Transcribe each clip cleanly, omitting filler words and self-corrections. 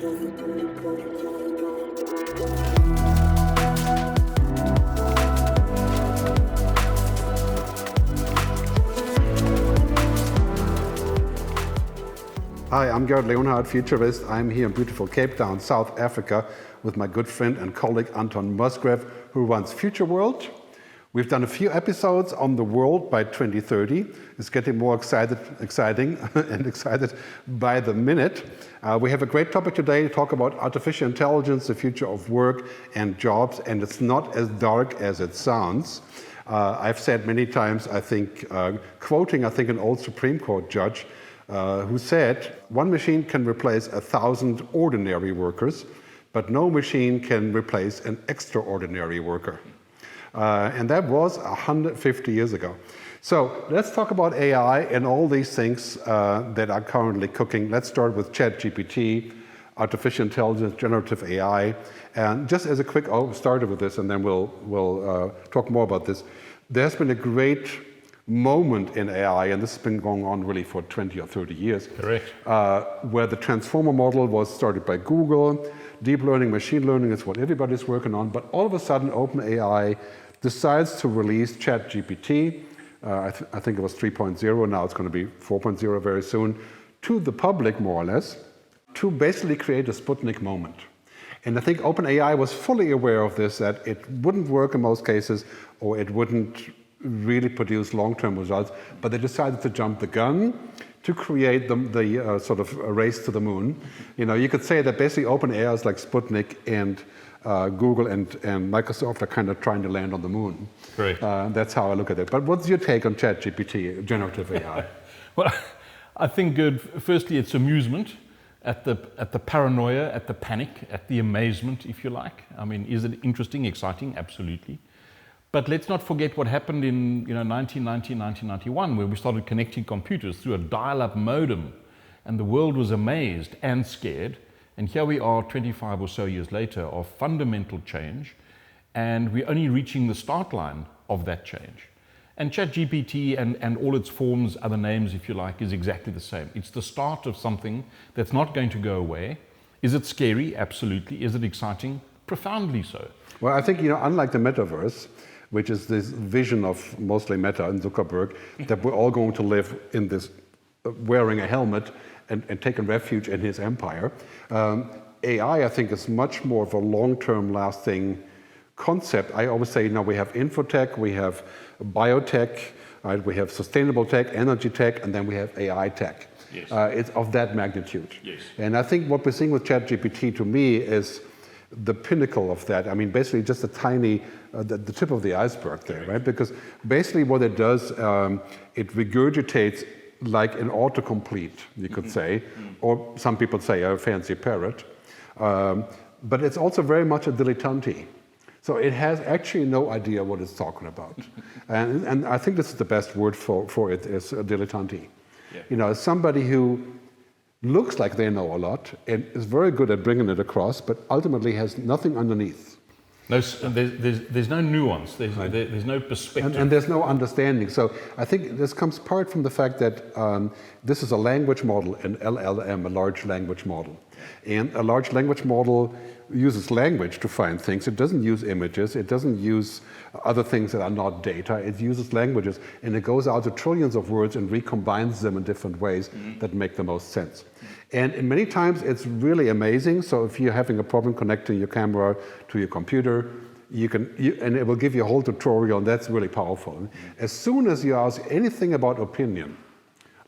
Hi, I'm Gerd Leonhard, futurist. I'm here in beautiful Cape Town, South Africa, with my good friend and colleague Anton Musgrave, who runs Future World. We've done a few episodes on the world by 2030. It's getting more exciting and excited by the minute. We have a great topic today to talk about artificial intelligence, the future of work and jobs, and it's not as dark as it sounds. I've said many times, I think, quoting, an old Supreme Court judge, who said, one machine can replace 1,000 ordinary workers, but no machine can replace an extraordinary worker. And that was 150 years ago. So let's talk about AI and all these things that are currently cooking. Let's start with ChatGPT, artificial intelligence, generative AI. And just as a quick starter with this, and then we'll talk more about this, there's been a great moment in AI, and this has been going on really for 20 or 30 years. Correct. Where the transformer model was started by Google. Deep learning, machine learning is what everybody's working on, but all of a sudden OpenAI decides to release ChatGPT, I think it was 3.0, now it's going to be 4.0 very soon, to the public more or less, to basically create a Sputnik moment. And I think OpenAI was fully aware of this, that it wouldn't work in most cases, or it wouldn't really produce long-term results, but they decided to jump the gun to create the sort of a race to the moon. You know, you could say that basically OpenAI is like Sputnik, and Google and Microsoft are kind of trying to land on the moon. Great. That's how I look at it. But what's your take on ChatGPT, generative AI? Well, I think, firstly, it's amusement at the paranoia, at the panic, at the amazement, if you like. I mean, is it interesting, exciting? Absolutely. But let's not forget what happened in 1990, 1991, where we started connecting computers through a dial-up modem, and the world was amazed and scared. And here we are 25 or so years later of fundamental change, and we're only reaching the start line of that change. And ChatGPT and all its forms, other names if you like, is exactly the same. It's the start of something that's not going to go away. Is it scary? Absolutely. Is it exciting? Profoundly so. Well, I think, unlike the metaverse, which is this vision of mostly Meta and Zuckerberg, that we're all going to live in this, wearing a helmet and taking refuge in his empire. AI, I think, is much more of a long-term lasting concept. I always say, we have infotech, we have biotech, right? We have sustainable tech, energy tech, and then we have AI tech. Yes. It's of that magnitude. Yes. And I think what we're seeing with ChatGPT, to me, is the pinnacle of that. I mean, basically just a tiny, the tip of the iceberg there, right? Because basically what it does, it regurgitates like an autocomplete, you could say, or some people say a fancy parrot. But it's also very much a dilettante. So it has actually no idea what it's talking about. And I think this is the best word for it, is a dilettante. Yeah. Somebody who looks like they know a lot and is very good at bringing it across, but ultimately has nothing underneath. No, there's no nuance, there's no perspective. And there's no understanding. So I think this comes part from the fact that this is a language model, an LLM, a large language model. And a large language model uses language to find things. It doesn't use images. It doesn't use other things that are not data. It uses languages, and it goes out to trillions of words and recombines them in different ways that make the most sense. And many times it's really amazing. So if you're having a problem connecting your camera to your computer, and it will give you a whole tutorial, and that's really powerful. As soon as you ask anything about opinion,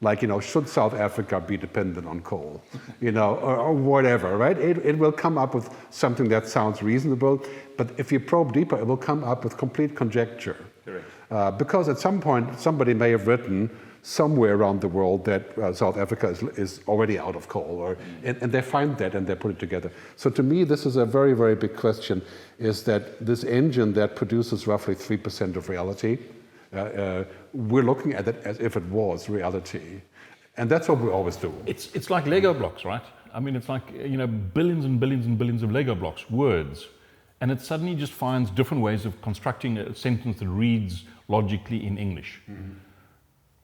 like, should South Africa be dependent on coal, or whatever, right? It will come up with something that sounds reasonable, but if you probe deeper, it will come up with complete conjecture. Correct. Because at some point, somebody may have written somewhere around the world that South Africa is already out of coal, and they find that and they put it together. So to me, this is a very, very big question, is that this engine that produces roughly 3% of reality, we're looking at it as if it was reality. And that's what we always do. It's like Lego blocks, right? I mean, it's like, billions and billions and billions of Lego blocks, words. And it suddenly just finds different ways of constructing a sentence that reads logically in English.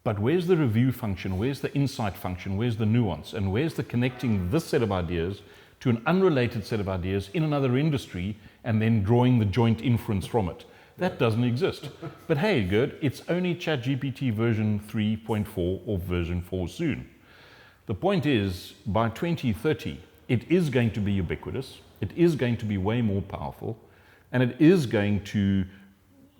But where's the review function? Where's the insight function? Where's the nuance? And where's the connecting this set of ideas to an unrelated set of ideas in another industry and then drawing the joint inference from it. That doesn't exist. But hey, Gerd, it's only ChatGPT version 3.4 or version 4 soon. The point is, by 2030, it is going to be ubiquitous, it is going to be way more powerful, and it is going to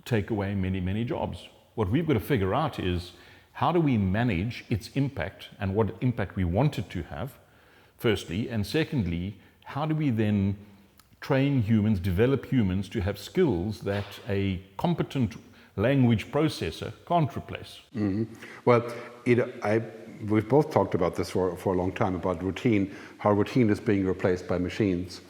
take away many, many jobs. What we've got to figure out is, how do we manage its impact and what impact we want it to have, firstly, and secondly, how do we then train humans, develop humans to have skills that a competent language processor can't replace? Mm-hmm. Well, we've both talked about this for a long time, about routine, how routine is being replaced by machines.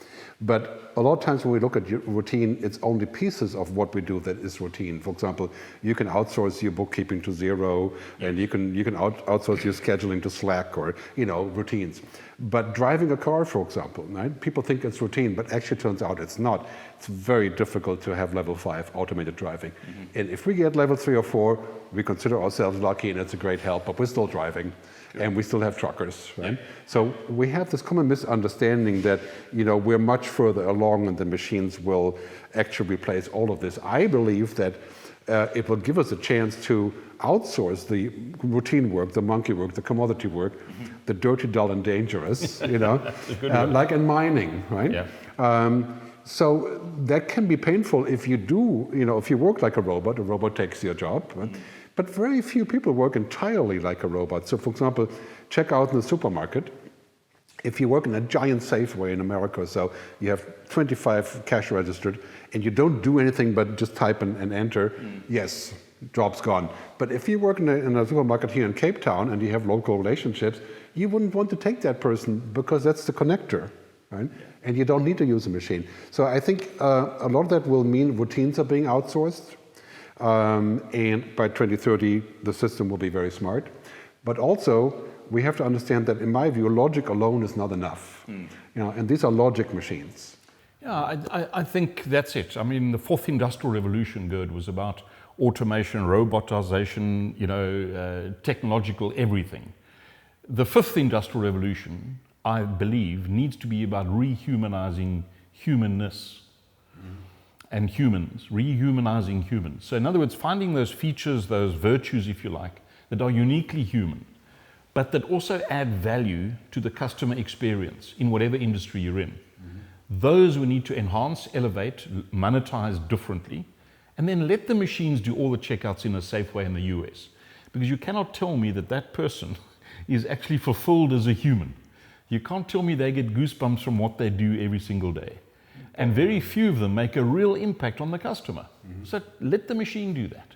But a lot of times when we look at routine, it's only pieces of what we do that is routine. For example, you can outsource your bookkeeping to Xero, and you can outsource your scheduling to Slack, or routines. But driving a car, for example, right? People think it's routine, but actually turns out it's not. It's very difficult to have level 5 automated driving. Mm-hmm. And if we get level 3 or 4, we consider ourselves lucky and it's a great help, but we're still driving. And we still have truckers, right? Yeah. So we have this common misunderstanding that we're much further along and the machines will actually replace all of this. I believe that it will give us a chance to outsource the routine work, the monkey work, the commodity work, mm-hmm. the dirty, dull, and dangerous. Like in mining, right? Yeah. So that can be painful if you do, if you work like a robot takes your job. Right? Mm-hmm. But very few people work entirely like a robot. So, for example, check out in the supermarket. If you work in a giant Safeway in America, so you have 25 cash registered, and you don't do anything but just type and enter, yes, job's gone. But if you work in a supermarket here in Cape Town and you have local relationships, you wouldn't want to take that person because that's the connector, right? Yeah. And you don't need to use a machine. So I think a lot of that will mean routines are being outsourced. And by 2030, the system will be very smart. But also, we have to understand that, in my view, logic alone is not enough. And these are logic machines. Yeah, I think that's it. I mean, the fourth industrial revolution, Gerd, was about automation, robotization, technological everything. The fifth industrial revolution, I believe, needs to be about rehumanizing humanness. And humans, rehumanizing humans. So in other words, finding those features, those virtues, if you like, that are uniquely human, but that also add value to the customer experience in whatever industry you're in. Mm-hmm. Those we need to enhance, elevate, monetize differently, and then let the machines do all the checkouts in a safe way in the US. Because you cannot tell me that person is actually fulfilled as a human. You can't tell me they get goosebumps from what they do every single day. And very few of them make a real impact on the customer. Mm-hmm. So let the machine do that.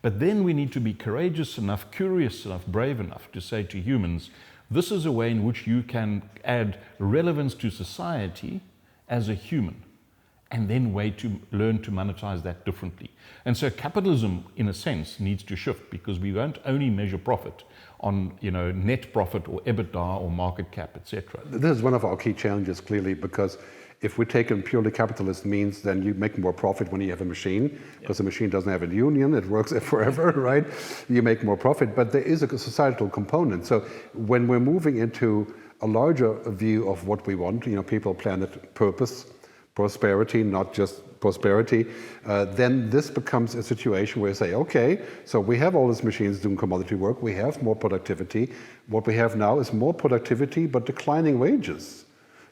But then we need to be courageous enough, curious enough, brave enough to say to humans, this is a way in which you can add relevance to society as a human, and then learn to monetize that differently. And so capitalism, in a sense, needs to shift, because we won't only measure profit on net profit or EBITDA or market cap, etc. This is one of our key challenges, clearly, because if we take a purely capitalist means, then you make more profit when you have a machine, because the machine doesn't have a union, it works forever, right? You make more profit, but there is a societal component. So when we're moving into a larger view of what we want, people, planet, purpose, prosperity, not just prosperity, then this becomes a situation where you say, okay, so we have all these machines doing commodity work, we have more productivity. What we have now is more productivity, but declining wages.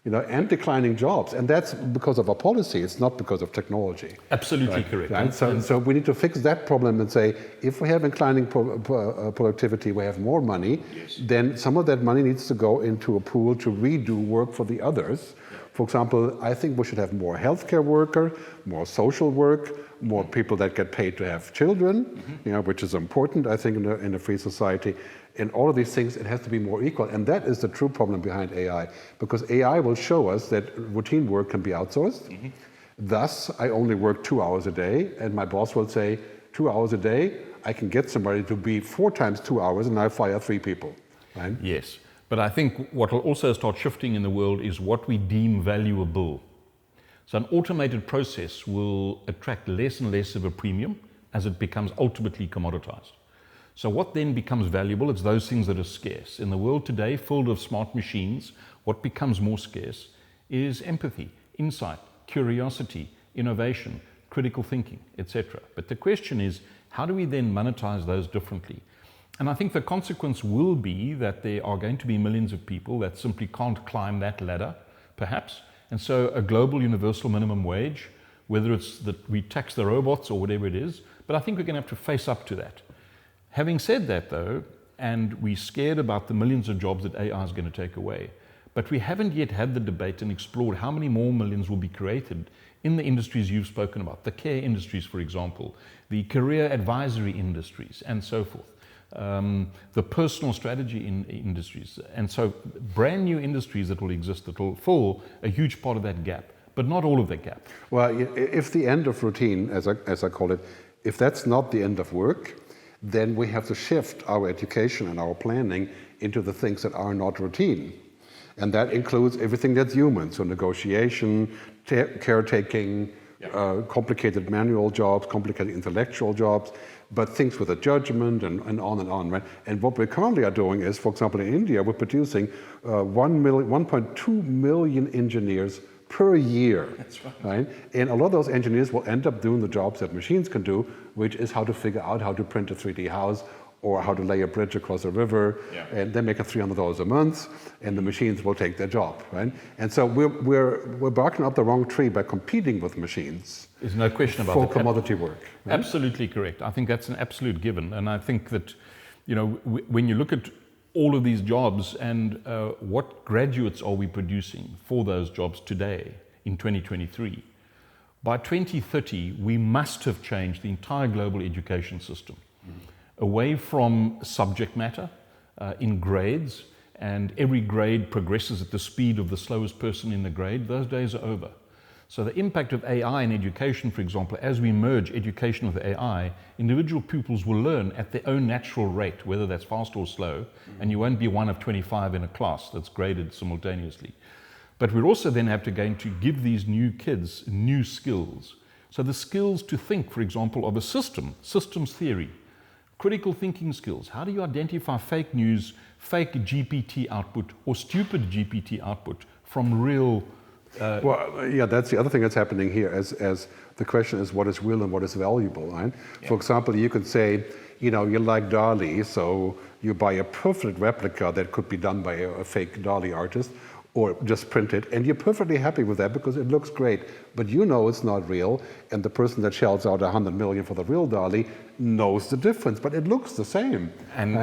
And declining jobs. And that's because of our policy, it's not because of technology. Absolutely correct. Right? So we need to fix that problem and say, if we have declining productivity, we have more money, yes, then some of that money needs to go into a pool to redo work for the others. Yeah. For example, I think we should have more healthcare worker, more social work, more people that get paid to have children, mm-hmm. Which is important, I think, in a free society. In all of these things, it has to be more equal. And that is the true problem behind AI, because AI will show us that routine work can be outsourced. Mm-hmm. Thus, I only work 2 hours a day, and my boss will say, 2 hours a day, I can get somebody to be 4 times 2 hours, and I fire 3 people. Right? Yes, but I think what will also start shifting in the world is what we deem valuable. So an automated process will attract less and less of a premium as it becomes ultimately commoditized. So what then becomes valuable? It's those things that are scarce. In the world today, filled with smart machines, what becomes more scarce is empathy, insight, curiosity, innovation, critical thinking, etc. But the question is, how do we then monetize those differently? And I think the consequence will be that there are going to be millions of people that simply can't climb that ladder, perhaps. And so a global universal minimum wage, whether it's that we tax the robots or whatever it is, but I think we're going to have to face up to that. Having said that, though, and we're scared about the millions of jobs that AI is going to take away, but we haven't yet had the debate and explored how many more millions will be created in the industries you've spoken about, the care industries, for example, the career advisory industries, and so forth. The personal strategy in industries. And so brand new industries that will exist that will fill a huge part of that gap, but not all of that gap. Well, if the end of routine, as I call it, if that's not the end of work, then we have to shift our education and our planning into the things that are not routine. And that includes everything that's human, so negotiation, caretaking, complicated manual jobs, complicated intellectual jobs, but things with a judgment and on, right? And what we currently are doing is, for example, in India, we're producing 1.2 million engineers per year. That's right? And a lot of those engineers will end up doing the jobs that machines can do, which is how to figure out how to print a 3D house or how to lay a bridge across a river, and they make $300 a month, and the machines will take their job, right? And so we're barking up the wrong tree by competing with machines. There's no question about for that. Commodity work. Right? Absolutely correct. I think that's an absolute given, and I think that, when you look at all of these jobs and what graduates are we producing for those jobs today in 2023, by 2030 we must have changed the entire global education system. Away from subject matter in grades, and every grade progresses at the speed of the slowest person in the grade. Those days are over. So the impact of AI in education, for example, as we merge education with AI, individual pupils will learn at their own natural rate, whether that's fast or slow, and you won't be one of 25 in a class that's graded simultaneously. But we're also then going to give these new kids new skills. So the skills to think, for example, of a systems theory, critical thinking skills. How do you identify fake news, fake GPT output, or stupid GPT output from real? That's the other thing that's happening here. As the question is, what is real and what is valuable, right? Yeah. For example, you could say, you like DALL-E, so you buy a perfect replica that could be done by a fake DALL-E artist, or just print it, and you're perfectly happy with that because it looks great, but it's not real, and the person that shells out $100 million for the real DALL-E knows the difference, but it looks the same. And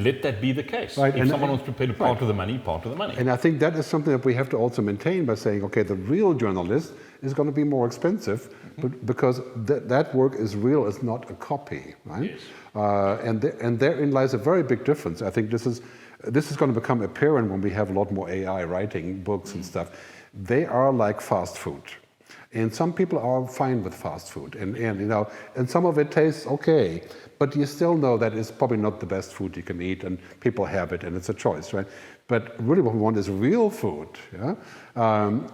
let that be the case. Right. If someone wants to pay part of the money, part of the money. And I think that is something that we have to also maintain by saying, okay, the real journalist is going to be more expensive, but because that work is real, it's not a copy, right? Yes. And therein lies a very big difference. I think this is going to become apparent when we have a lot more AI writing books and stuff. They are like fast food. And some people are fine with fast food, and some of it tastes okay, but you still know that it's probably not the best food you can eat, and people have it, and it's a choice, right? But really what we want is real food, yeah?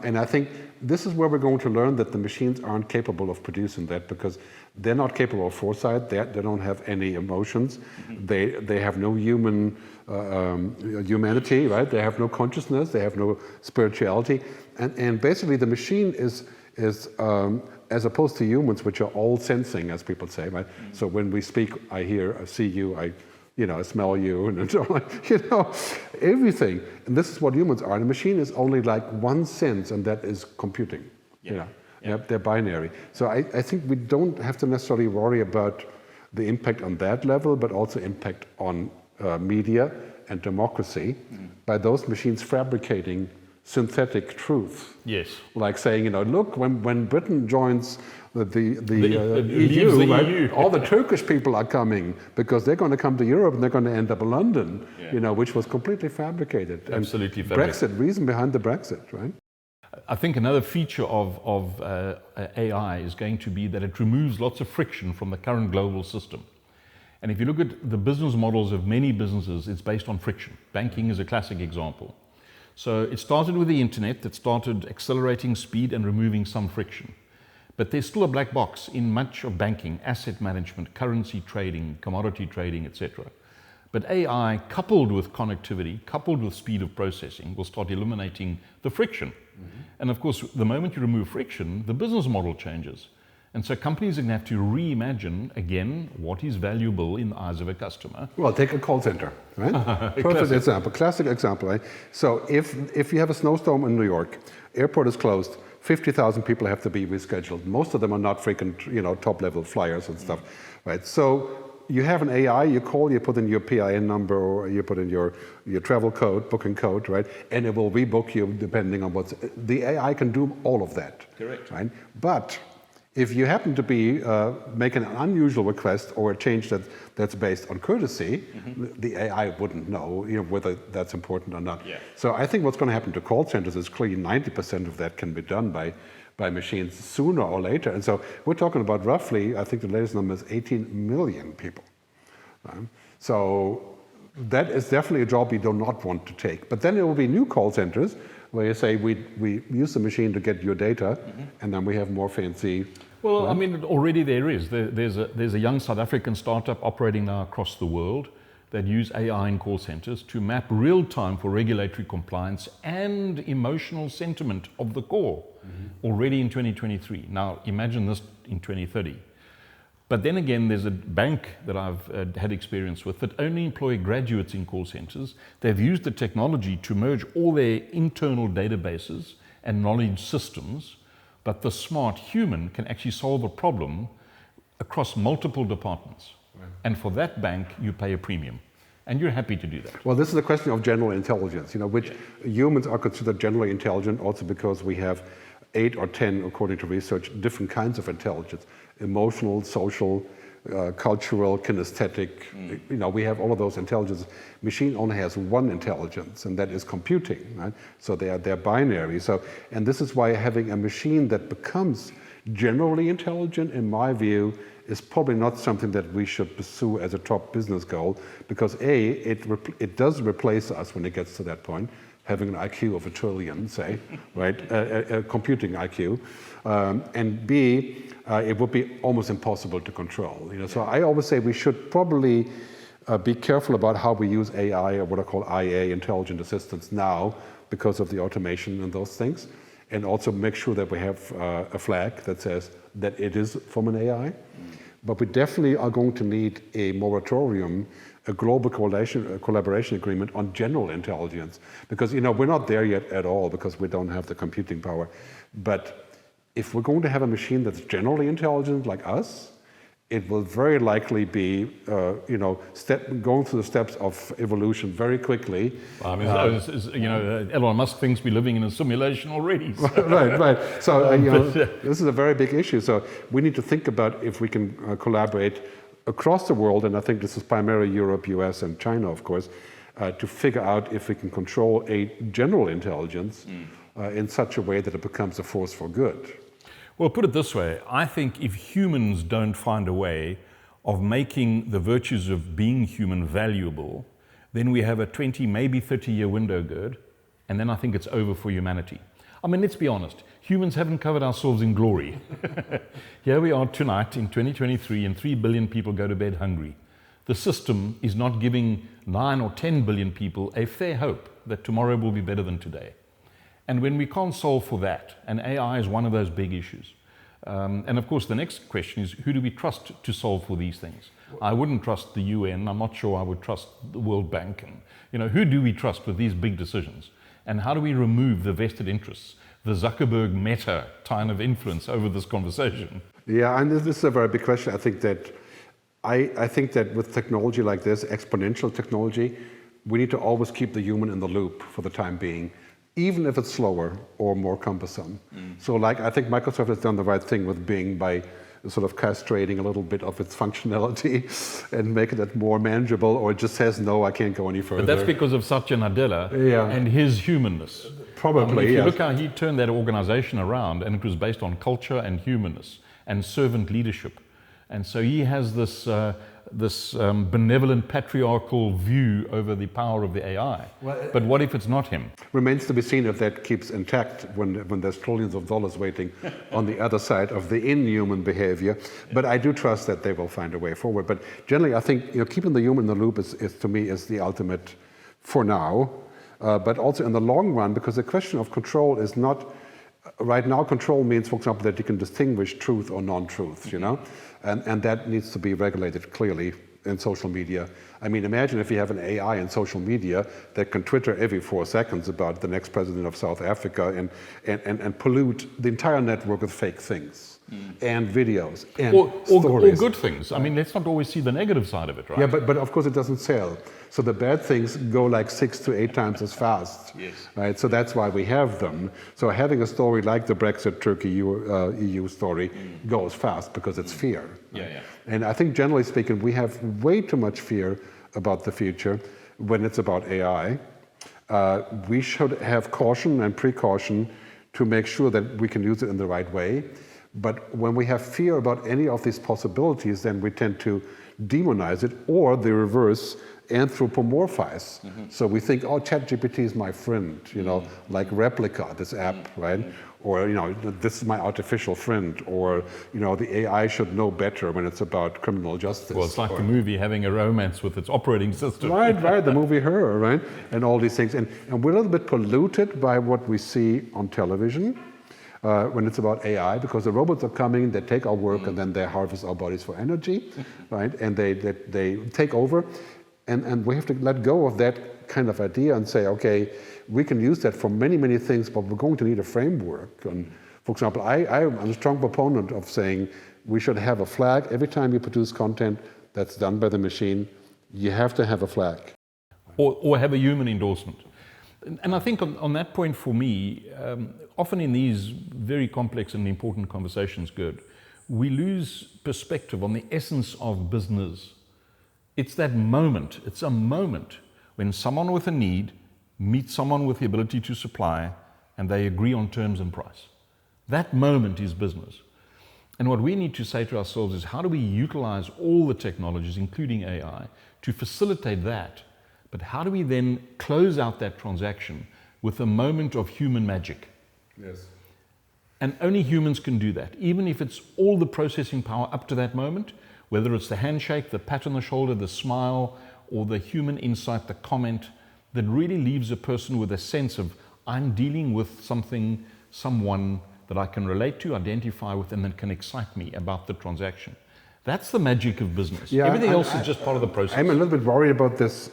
And I think this is where we're going to learn that the machines aren't capable of producing that because they're not capable of foresight, they don't have any emotions, they have no human humanity, right? They have no consciousness, they have no spirituality, and basically the machine is as opposed to humans, which are all sensing, as people say, right? So when we speak, I hear, I see you, I smell you, and so on, everything. And this is what humans are. And the machine is only like one sense, and that is computing. They're binary. So I think we don't have to necessarily worry about the impact on that level, but also impact on media and democracy by those machines fabricating synthetic truth. Yes. Like saying, look, when Britain joins the EU, right, EU. All the Turkish people are coming because they're going to come to Europe and they're going to end up in London, which was completely fabricated. Absolutely fabricated. Brexit, reason behind the Brexit, right? I think another feature of AI is going to be that it removes lots of friction from the current global system. And if you look at the business models of many businesses, it's based on friction. Banking is a classic example. So it started with the internet that started accelerating speed and removing some friction. But there's still a black box in much of banking, asset management, currency trading, commodity trading, etc. But AI, coupled with connectivity, coupled with speed of processing, will start eliminating the friction. And of course, the moment you remove friction, the business model changes. And so companies are going to have to reimagine, again, what is valuable in the eyes of a customer. Well, take a call center, right? Perfect example, classic example, right? So if you have a snowstorm in New York, airport is closed, 50,000 people have to be rescheduled. Most of them are not frequent, top-level flyers and stuff, right? So you have an AI, you call, you put in your PIN number, or you put in your travel code, booking code, right? And it will rebook you depending on what's... The AI can do all of that. Correct. Right? But if you happen to be making an unusual request or a change that's based on courtesy, the AI wouldn't know, whether that's important or not. Yeah. So I think what's going to happen to call centers is clearly 90% of that can be done by machines sooner or later. And so we're talking about roughly, I think the latest number is 18 million people. So that is definitely a job we do not want to take. But then there will be new call centers where you say we use the machine to get your data, and then we have more fancy... Well, I mean, already there is. There's a young South African startup operating now across the world that use AI in call centers to map real time for regulatory compliance and emotional sentiment of the call already in 2023. Now, imagine this in 2030. But then again, there's a bank that I've had experience with that only employ graduates in call centers. They've used the technology to merge all their internal databases and knowledge systems, but the smart human can actually solve a problem across multiple departments. Right. And for that bank, you pay a premium. And you're happy to do that. Well, this is a question of general intelligence, which humans are considered generally intelligent also because we have 8 or 10, according to research, different kinds of intelligence: emotional, social, cultural, kinesthetic. We have all of those intelligences. Machine only has one intelligence, and that is computing, right? So they're binary. And this is why having a machine that becomes generally intelligent, in my view, is probably not something that we should pursue as a top business goal, because it does replace us when it gets to that point, having an IQ of 1 trillion, say, right, a computing IQ, and B, it would be almost impossible to control. So I always say we should probably be careful about how we use AI, or what I call IA, intelligent assistants, now because of the automation and those things, and also make sure that we have a flag that says that it is from an AI. But we definitely are going to need a moratorium, a global collaboration agreement on general intelligence, because we're not there yet at all because we don't have the computing power. But if we're going to have a machine that's generally intelligent like us, it will very likely be, going through the steps of evolution very quickly. Well, I mean, Elon Musk thinks we're living in a simulation already. So. Right. So, this is a very big issue. So we need to think about if we can collaborate across the world, and I think this is primarily Europe, US, and China, of course, to figure out if we can control a general intelligence in such a way that it becomes a force for good. Well, put it this way, I think if humans don't find a way of making the virtues of being human valuable, then we have a 20, maybe 30-year window, Gerd, and then I think it's over for humanity. I mean, let's be honest, humans haven't covered ourselves in glory. Here we are tonight in 2023, and 3 billion people go to bed hungry. The system is not giving 9 or 10 billion people a fair hope that tomorrow will be better than today. And when we can't solve for that, and AI is one of those big issues. And of course, the next question is, who do we trust to solve for these things? I wouldn't trust the UN. I'm not sure I would trust the World Bank. And, who do we trust with these big decisions? And how do we remove the vested interests, the Zuckerberg meta kind of influence over this conversation? Yeah, and this is a very big question. I think that with technology like this, exponential technology, we need to always keep the human in the loop for the time being, even if it's slower or more cumbersome. So I think Microsoft has done the right thing with Bing by sort of castrating a little bit of its functionality and making it more manageable, or it just says, no, I can't go any further. But that's because of Satya Nadella and his humanness. Probably, if you look how he turned that organization around, and it was based on culture and humanness and servant leadership. And so he has this benevolent patriarchal view over the power of the AI. But what if it's not him? Remains to be seen if that keeps intact when there's trillions of dollars waiting on the other side of the inhuman behavior. But I do trust that they will find a way forward. But generally, I think keeping the human in the loop is to me is the ultimate for now. But also in the long run, because the question of control is not right now, control means, for example, that you can distinguish truth or non-truth, you know, and that needs to be regulated clearly in social media. I mean, imagine if you have an AI in social media that can Twitter every 4 seconds about the next president of South Africa and pollute the entire network with fake things and videos and stories. Or good things. I mean, let's not always see the negative side of it, right? Yeah, but of course it doesn't sell. So the bad things go like 6 to 8 times as fast. Yes. Right? So that's why we have them. So having a story like the Brexit Turkey EU story goes fast because it's fear. Yeah, yeah. And I think generally speaking, we have way too much fear about the future when it's about AI. We should have caution and precaution to make sure that we can use it in the right way. But when we have fear about any of these possibilities, then we tend to demonize it, or the reverse, anthropomorphize. So we think, oh, ChatGPT is my friend, you know, like Replica, this app, right? Or, you know, this is my artificial friend, or, you know, the AI should know better when it's about criminal justice. Well, it's like the movie having a romance with its operating system. Right, the movie Her, right? And all these things. And we're a little bit polluted by what we see on television when it's about AI, because the robots are coming, they take our work, and then they harvest our bodies for energy, right? And they take over. And we have to let go of that kind of idea and say, okay, we can use that for many, many things, but we're going to need a framework. And for example, I'm a strong proponent of saying we should have a flag. Every time you produce content that's done by the machine, you have to have a flag. Or have a human endorsement. And I think on that point for me, often in these very complex and important conversations, Gerd, we lose perspective on the essence of business. It's that moment, it's a moment when someone with a need meets someone with the ability to supply, and they agree on terms and price. That moment is business. And what we need to say to ourselves is, how do we utilize all the technologies, including AI, to facilitate that? But how do we then close out that transaction with a moment of human magic? Yes. And only humans can do that, even if it's all the processing power up to that moment, whether it's the handshake, the pat on the shoulder, the smile, or the human insight, the comment, that really leaves a person with a sense of, I'm dealing with something, someone that I can relate to, identify with, and that can excite me about the transaction. That's the magic of business. Yeah, everything else is just part of the process. I'm a little bit worried about this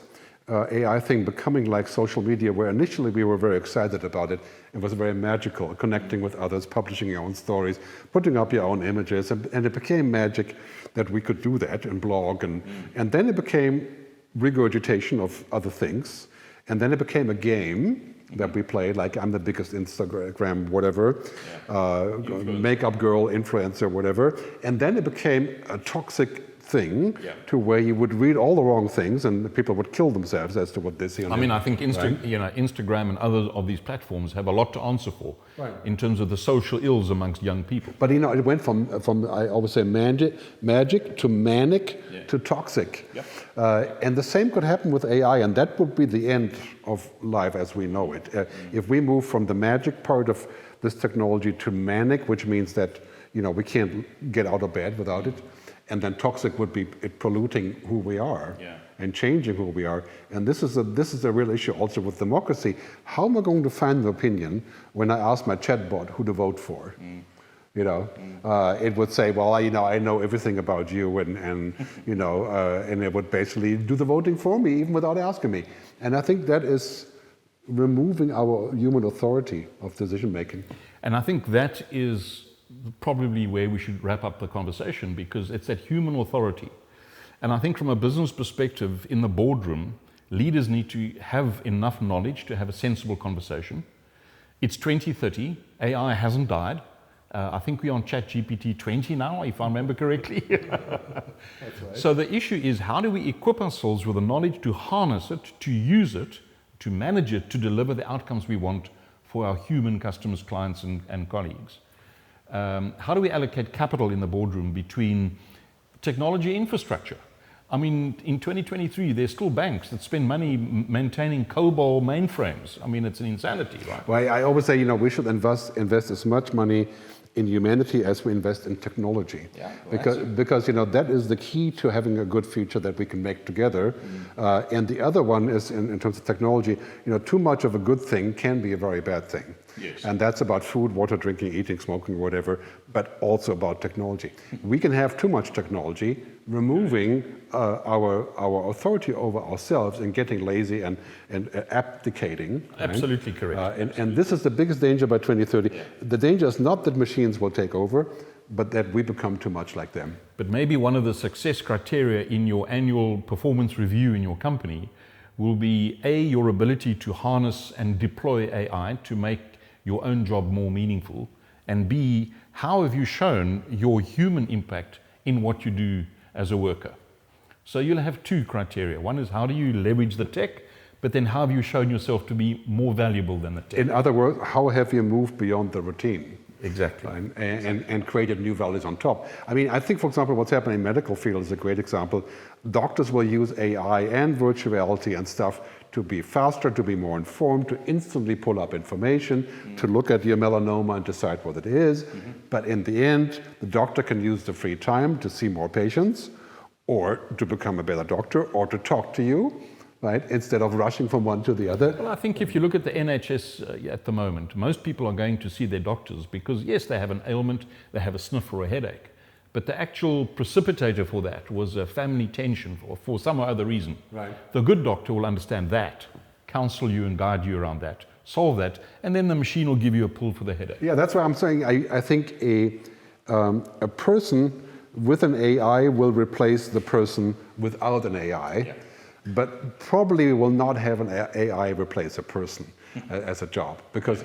AI thing becoming like social media, where initially we were very excited about it. It was very magical, connecting with others, publishing your own stories, putting up your own images, and it became magic that we could do that and blog, and then it became regurgitation of other things, and then it became a game that we played, like I'm the biggest Instagram whatever, makeup girl, influencer, whatever, and then it became a toxic thing to where you would read all the wrong things and people would kill themselves as to what they see on I mean, I think right? Instagram and other of these platforms have a lot to answer for in terms of the social ills amongst young people. But you know, it went from I always say magic to manic to toxic. And the same could happen with AI, and that would be the end of life as we know it. If we move from the magic part of this technology to manic, which means that, you know, we can't get out of bed without it, and then toxic would be it polluting who we are and changing who we are. And this is a real issue also with democracy. How am I going to find an opinion when I ask my chatbot who to vote for? You know, it would say, well, you know, I know everything about you, and you know, and it would basically do the voting for me even without asking me. And I think that is removing our human authority of decision making. And I think that is probably where we should wrap up the conversation, because it's that human authority. And I think from a business perspective, in the boardroom, leaders need to have enough knowledge to have a sensible conversation. It's 2030, AI hasn't died. I think we're on ChatGPT 20 now, if I remember correctly. That's right. So the issue is, how do we equip ourselves with the knowledge to harness it, to use it, to manage it, to deliver the outcomes we want for our human customers, clients, and colleagues? How do we allocate capital in the boardroom between technology infrastructure? I mean, in 2023, there's still banks that spend money maintaining COBOL mainframes. I mean, it's an insanity, right? Well, I always say, we should invest as much money in humanity as we invest in technology. Yeah, well, because that is the key to having a good future that we can make together. And the other one is, in terms of technology, too much of a good thing can be a very bad thing. Yes. And that's about food, water, drinking, eating, smoking, whatever, but also about technology. We can have too much technology, removing our authority over ourselves and getting lazy and abdicating. Absolutely right? correct. And this is the biggest danger by 2030. Yeah. The danger is not that machines will take over, but that we become too much like them. But maybe one of the success criteria in your annual performance review in your company will be A, your ability to harness and deploy AI to make your own job more meaningful, and B, how have you shown your human impact in what you do as a worker? So you'll have two criteria. One is how do you leverage the tech, but then how have you shown yourself to be more valuable than the tech? In other words, how have you moved beyond the routine? Exactly. And created new values on top. I mean, I think, for example, what's happening in the medical field is a great example. Doctors will use AI and virtual reality and stuff to be faster, to be more informed, to instantly pull up information, to look at your melanoma and decide what it is. But in the end, the doctor can use the free time to see more patients, or to become a better doctor, or to talk to you, right, instead of rushing from one to the other. Well, I think if you look at the NHS at the moment, most people are going to see their doctors because, yes, they have an ailment, they have a sniff or a headache, but the actual precipitator for that was a family tension or for some other reason. Right. The good doctor will understand that, counsel you and guide you around that, solve that, and then the machine will give you a pill for the headache. Yeah, that's why I'm saying I think a person with an AI will replace the person without an AI. Yeah. But probably will not have an AI replace a person as a job, because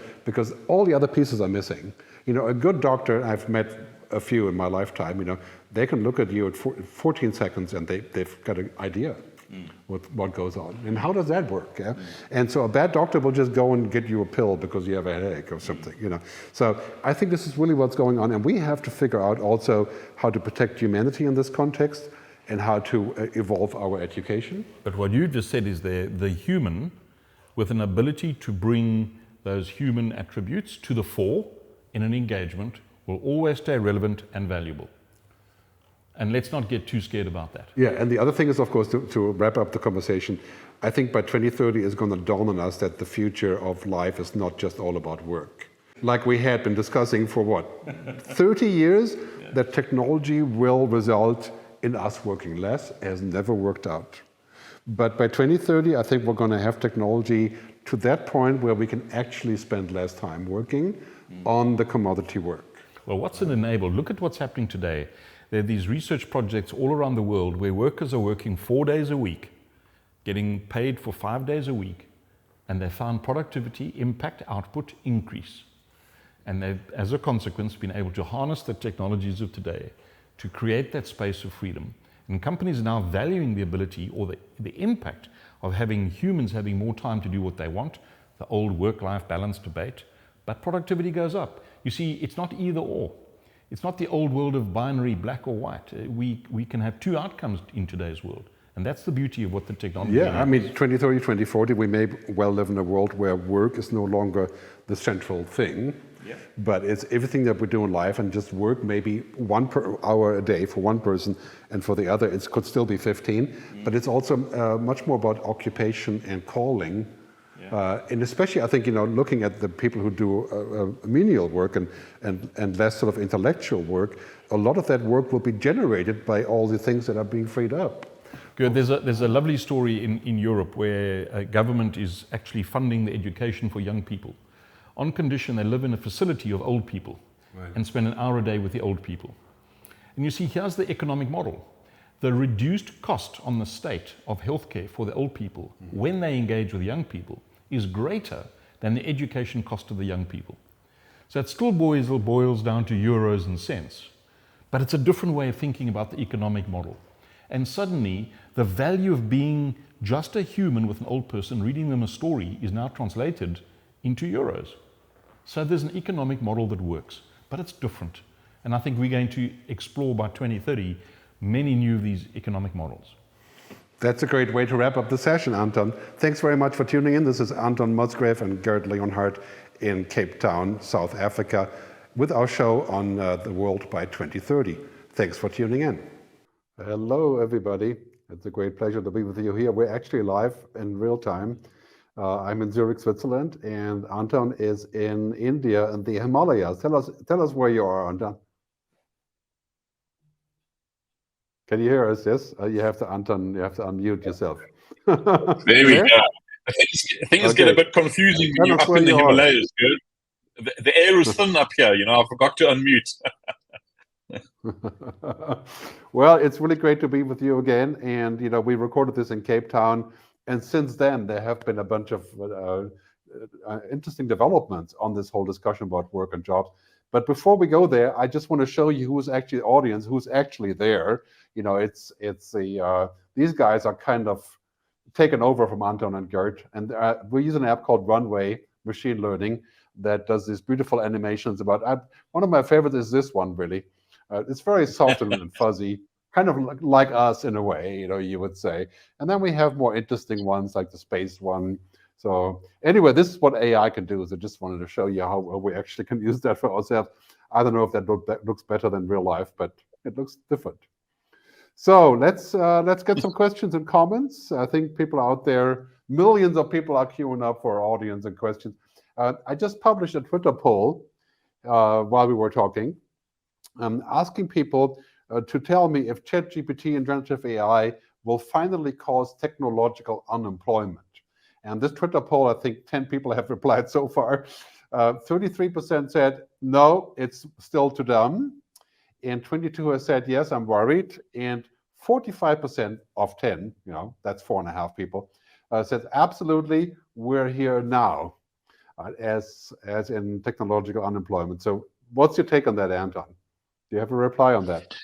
all the other pieces are missing. A good doctor, I've met a few in my lifetime, they can look at you at 14 seconds and they've got an idea what goes on. And how does that work? Yeah? And so a bad doctor will just go and get you a pill because you have a headache or something. So I think this is really what's going on, and we have to figure out also how to protect humanity in this context, and how to evolve our education. But what you just said is the human with an ability to bring those human attributes to the fore in an engagement will always stay relevant and valuable. And let's not get too scared about that. Yeah, and the other thing is, of course, to wrap up the conversation, I think by 2030 it's going to dawn on us that the future of life is not just all about work. Like we had been discussing for 30 years, that technology will result in us working less, has never worked out. But by 2030, I think we're going to have technology to that point where we can actually spend less time working on the commodity work. Well, what's it enable? Look at what's happening today. There are these research projects all around the world where workers are working 4 days a week, getting paid for 5 days a week, and they found productivity, impact, output increase. And they've, as a consequence, been able to harness the technologies of today to create that space of freedom. And companies are now valuing the ability or the impact of having humans having more time to do what they want, the old work-life balance debate, but productivity goes up. You see, it's not either or. It's not the old world of binary black or white. We can have two outcomes in today's world. And that's the beauty of what the technology is. Yeah, I mean, 2030, 2040, we may well live in a world where work is no longer the central thing. Yeah. But it's everything that we do in life, and just work maybe 1 hour a day for one person, and for the other it could still be 15. But it's also much more about occupation and calling. Yeah. And especially, I think, looking at the people who do menial work and less sort of intellectual work, a lot of that work will be generated by all the things that are being freed up. Good. There's a lovely story in Europe where a government is actually funding the education for young people, on condition they live in a facility of old people, right, and spend an hour a day with the old people. And you see, here's the economic model. The reduced cost on the state of healthcare for the old people when they engage with young people is greater than the education cost of the young people. So it still boils down to euros and cents, but it's a different way of thinking about the economic model. And suddenly, the value of being just a human with an old person, reading them a story, is now translated into euros. So there's an economic model that works, but it's different. And I think we're going to explore by 2030 many new of these economic models. That's a great way to wrap up the session, Anton. Thanks very much for tuning in. This is Anton Musgrave and Gerd Leonhard in Cape Town, South Africa, with our show on the world by 2030. Thanks for tuning in. Hello, everybody. It's a great pleasure to be with you here. We're actually live in real time. I'm in Zurich, Switzerland, and Anton is in India and the Himalayas. Tell us where you are, Anton. Can you hear us? Yes. You have to unmute yourself. There we go. Things get a bit confusing when you're up in the Himalayas. Good. The air is thin up here. I forgot to unmute. Well, it's really great to be with you again. And, we recorded this in Cape Town. And since then, there have been a bunch of interesting developments on this whole discussion about work and jobs. But before we go there, I just want to show you who's actually the audience, who's actually there. These guys are kind of taken over from Anton and Gerd. And we use an app called Runway Machine Learning that does these beautiful animations about, one of my favorites is this one, really. It's very soft and fuzzy, kind of like us in a way, you would say. And then we have more interesting ones like the space one. So anyway, this is what AI can do. So I just wanted to show you how we actually can use that for ourselves. I don't know if that looks better than real life, but it looks different. So let's get some questions and comments. I think people out there, millions of people are queuing up for our audience and questions. I just published a Twitter poll while we were talking, asking people to tell me if ChatGPT and generative AI will finally cause technological unemployment. And this Twitter poll, I think 10 people have replied so far. 33% said, no, it's still too dumb. And 22 have said, yes, I'm worried. And 45% of 10, that's 4.5 people, said, absolutely, we're here now, as in technological unemployment. So what's your take on that, Anton? Do you have a reply on that?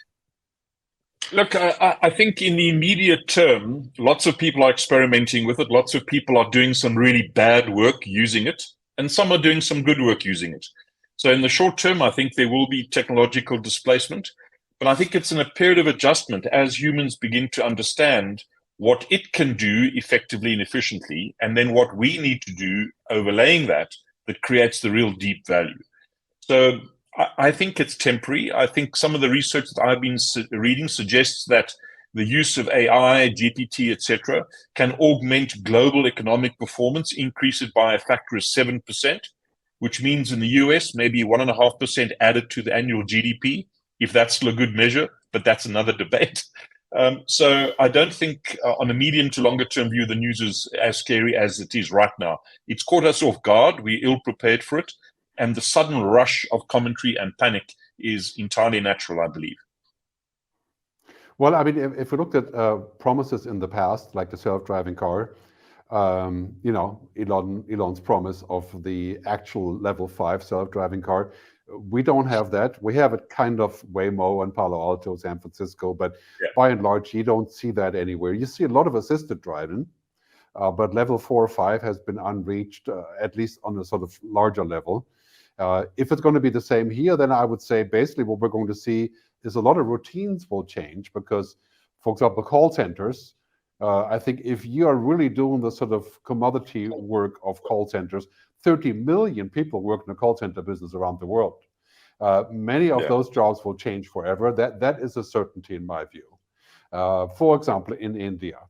Look, I think in the immediate term, lots of people are experimenting with it. Lots of people are doing some really bad work using it, and some are doing some good work using it. So in the short term, I think there will be technological displacement, but I think it's in a period of adjustment as humans begin to understand what it can do effectively and efficiently, and then what we need to do overlaying that creates the real deep value. So I think it's temporary. I think some of the research that I've been reading suggests that the use of AI, GPT, etc., can augment global economic performance, increase it by a factor of 7%, which means in the US, maybe 1.5% added to the annual GDP, if that's still a good measure, but that's another debate. So I don't think on a medium to longer term view, the news is as scary as it is right now. It's caught us off guard. We're ill prepared for it. And the sudden rush of commentary and panic is entirely natural, I believe. Well, I mean, if we looked at promises in the past, like the self-driving car, Elon's promise of the actual level 5 self-driving car, we don't have that. We have it kind of Waymo and Palo Alto, San Francisco, but by and large, you don't see that anywhere. You see a lot of assisted driving, but level 4 or 5 has been unreached, at least on a sort of larger level. If it's going to be the same here, then I would say basically what we're going to see is a lot of routines will change because, for example, call centers, I think if you are really doing the sort of commodity work of call centers, 30 million people work in the call center business around the world. Many of those jobs will change forever. That is a certainty in my view. For example, in India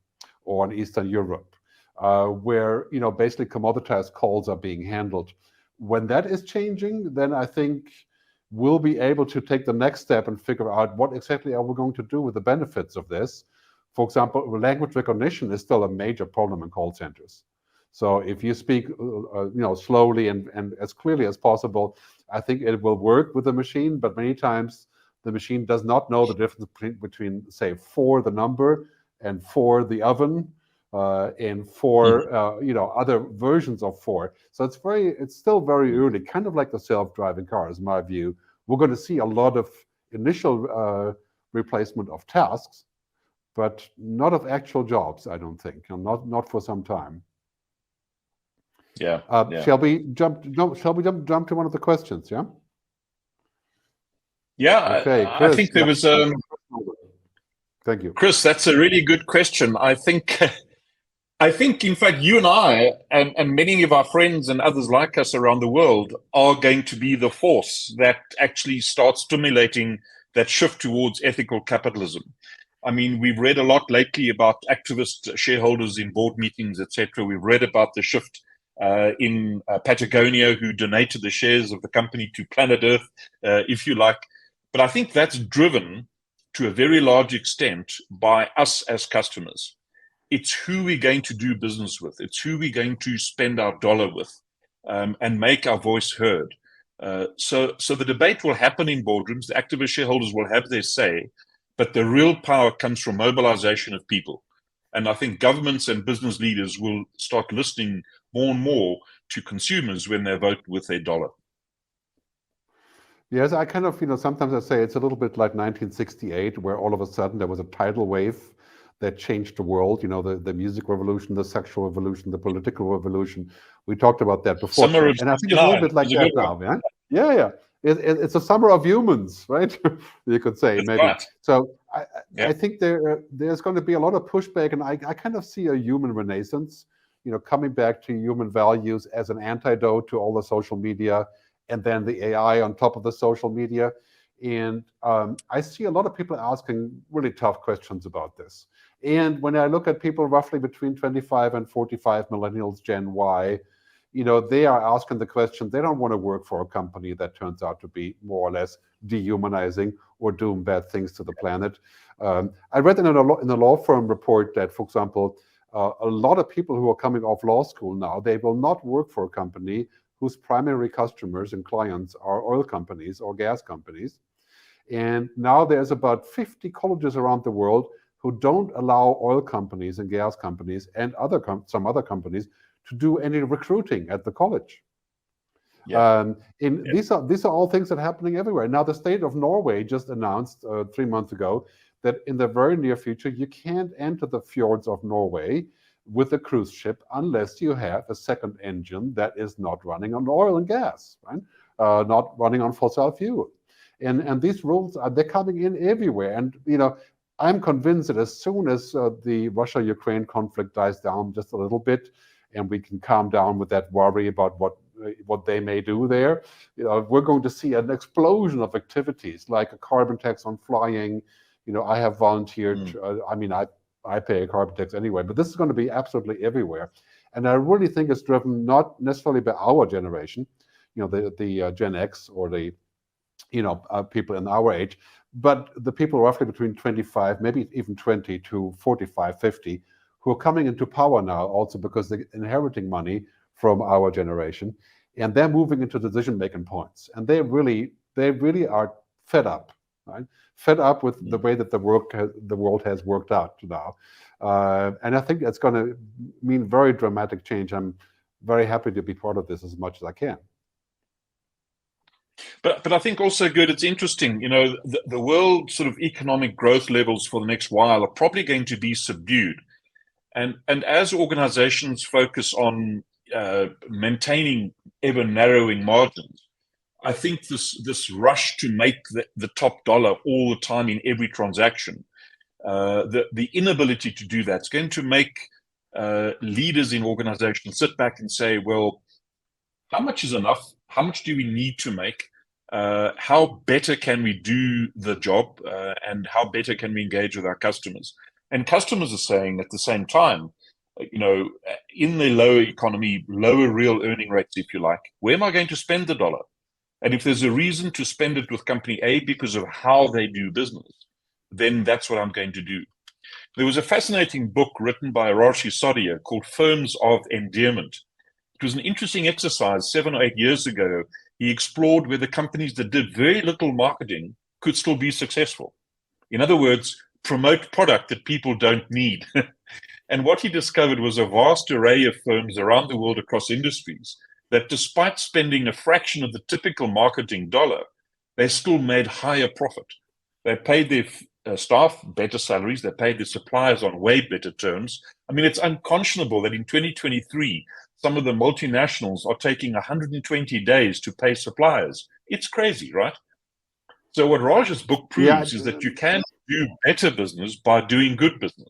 or in Eastern Europe, where basically commoditized calls are being handled. When that is changing, then I think we'll be able to take the next step and figure out what exactly are we going to do with the benefits of this. For example, language recognition is still a major problem in call centers. So if you speak slowly and as clearly as possible, I think it will work with the machine, but many times the machine does not know the difference between say 4, the number, and 4, the oven, and 4 other versions of 4. So it's still very early, kind of like the self-driving car, is my view. We're going to see a lot of initial replacement of tasks, but not of actual jobs, I don't think, not for some time. Yeah. Shall we jump to one of the questions? Yeah. Yeah. Okay, Chris, I think there was. Tell Thank you. Chris, that's a really good question. I think, in fact, you and I and many of our friends and others like us around the world are going to be the force that actually starts stimulating that shift towards ethical capitalism. I mean, we've read a lot lately about activist shareholders in board meetings, etc. We've read about the shift in Patagonia, who donated the shares of the company to Planet Earth, if you like. But I think that's driven to a very large extent by us as customers. It's who we're going to do business with. It's who we're going to spend our dollar with, and make our voice heard. So the debate will happen in boardrooms. The activist shareholders will have their say, but the real power comes from mobilization of people. And I think governments and business leaders will start listening more and more to consumers when they vote with their dollar. Yes, I kind of, sometimes I say it's a little bit like 1968, where all of a sudden there was a tidal wave that changed the world, the music revolution, the sexual revolution, the political revolution. We talked about that before. Summer of and I think it's a little bit like that now, yeah? Yeah. It's a summer of humans, right? You could say, That's maybe. Right. So I think there's going to be a lot of pushback, and I kind of see a human renaissance, coming back to human values as an antidote to all the social media, and then the AI on top of the social media. And I see a lot of people asking really tough questions about this. And when I look at people roughly between 25 and 45 millennials, Gen Y, they are asking the question, they don't want to work for a company that turns out to be more or less dehumanizing or doing bad things to the planet. I read in a law firm report that, for example, a lot of people who are coming off law school now, they will not work for a company whose primary customers and clients are oil companies or gas companies. And now there's about 50 colleges around the world who don't allow oil companies and gas companies and some other companies to do any recruiting at the college. Yeah. These are all things that are happening everywhere. Now, the state of Norway just announced 3 months ago that in the very near future, you can't enter the fjords of Norway with a cruise ship unless you have a second engine that is not running on oil and gas, right? Not running on fossil fuel. And these rules they're coming in everywhere. And I'm convinced that as soon as the Russia-Ukraine conflict dies down just a little bit, and we can calm down with that worry about what they may do there, we're going to see an explosion of activities like a carbon tax on flying. I have volunteered. I pay a carbon tax anyway, but this is going to be absolutely everywhere. And I really think it's driven not necessarily by our generation, the Gen X or the people in our age, but the people roughly between 25, maybe even 20 to 45, 50, who are coming into power now also because they're inheriting money from our generation, and they're moving into decision-making points. And they really are fed up, right? Fed up with the way that the world has worked out now. And I think it's going to mean very dramatic change. I'm very happy to be part of this as much as I can. But I think also, Gerd, it's interesting, the world sort of economic growth levels for the next while are probably going to be subdued. And as organizations focus on maintaining ever narrowing margins, I think this rush to make the top dollar all the time in every transaction, the inability to do that is going to make leaders in organizations sit back and say, well, how much is enough? How much do we need to make? How better can we do the job? And how better can we engage with our customers? And customers are saying at the same time, in the lower economy, lower real earning rates, if you like, where am I going to spend the dollar? And if there's a reason to spend it with company A because of how they do business, then that's what I'm going to do. There was a fascinating book written by Rashi Sodia called Firms of Endearment. It was an interesting exercise 7 or 8 years ago. He explored whether companies that did very little marketing could still be successful. In other words, promote product that people don't need. And what he discovered was a vast array of firms around the world across industries that, despite spending a fraction of the typical marketing dollar, they still made higher profit. They paid their staff better salaries. They paid their suppliers on way better terms. I mean, it's unconscionable that in 2023, some of the multinationals are taking 120 days to pay suppliers. It's crazy, right? So what Raj's book proves is that you can do better business by doing good business.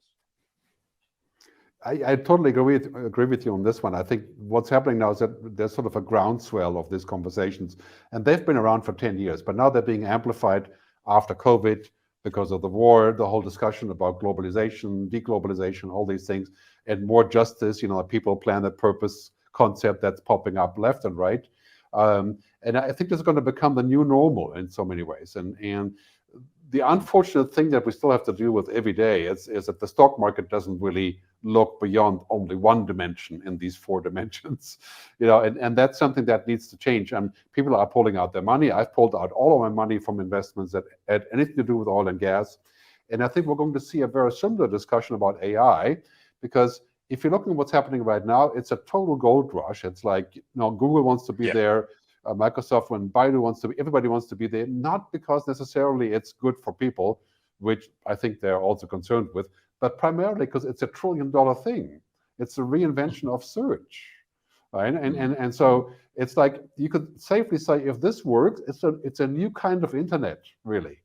I totally agree with you on this one. I think what's happening now is that there's sort of a groundswell of these conversations, and they've been around for 10 years, but now they're being amplified after COVID because of the war, the whole discussion about globalization, deglobalization, all these things, and more justice, a people, planet, purpose concept that's popping up left and right. And I think this is going to become the new normal in so many ways. And the unfortunate thing that we still have to deal with every day is that the stock market doesn't really look beyond only one dimension in these four dimensions, and that's something that needs to change. And people are pulling out their money. I've pulled out all of my money from investments that had anything to do with oil and gas. And I think we're going to see a very similar discussion about AI, because if you're looking at what's happening right now, it's a total gold rush. It's like, Google wants to be there, Microsoft, when Baidu wants to be, everybody wants to be there, not because necessarily it's good for people, which I think they're also concerned with, but primarily because it's $1 trillion thing. It's a reinvention of search, right? And so it's like, you could safely say, if this works, it's a new kind of internet, really.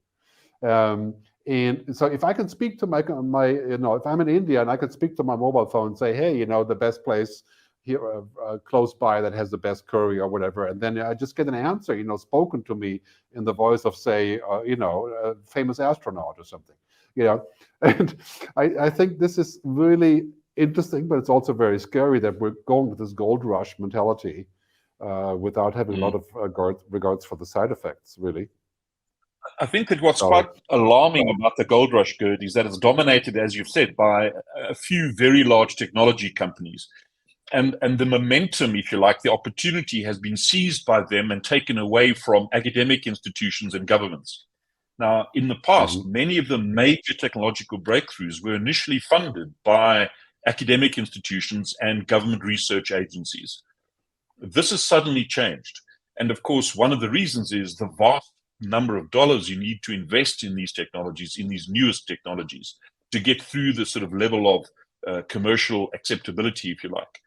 And so if I can speak to my if I'm in India and I can speak to my mobile phone and say, hey, the best place here close by that has the best curry or whatever, and then I just get an answer, spoken to me in the voice of, say, a famous astronaut or something, And I think this is really interesting, but it's also very scary that we're going with this gold rush mentality without having a lot of regards for the side effects, really. I think that what's quite alarming about the gold rush, Gerd, is that it's dominated, as you've said, by a few very large technology companies. And the momentum, if you like, the opportunity has been seized by them and taken away from academic institutions and governments. Now, in the past, many of the major technological breakthroughs were initially funded by academic institutions and government research agencies. This has suddenly changed. And of course, one of the reasons is the vast number of dollars you need to invest in these technologies, in these newest technologies, to get through the sort of level of commercial acceptability, if you like.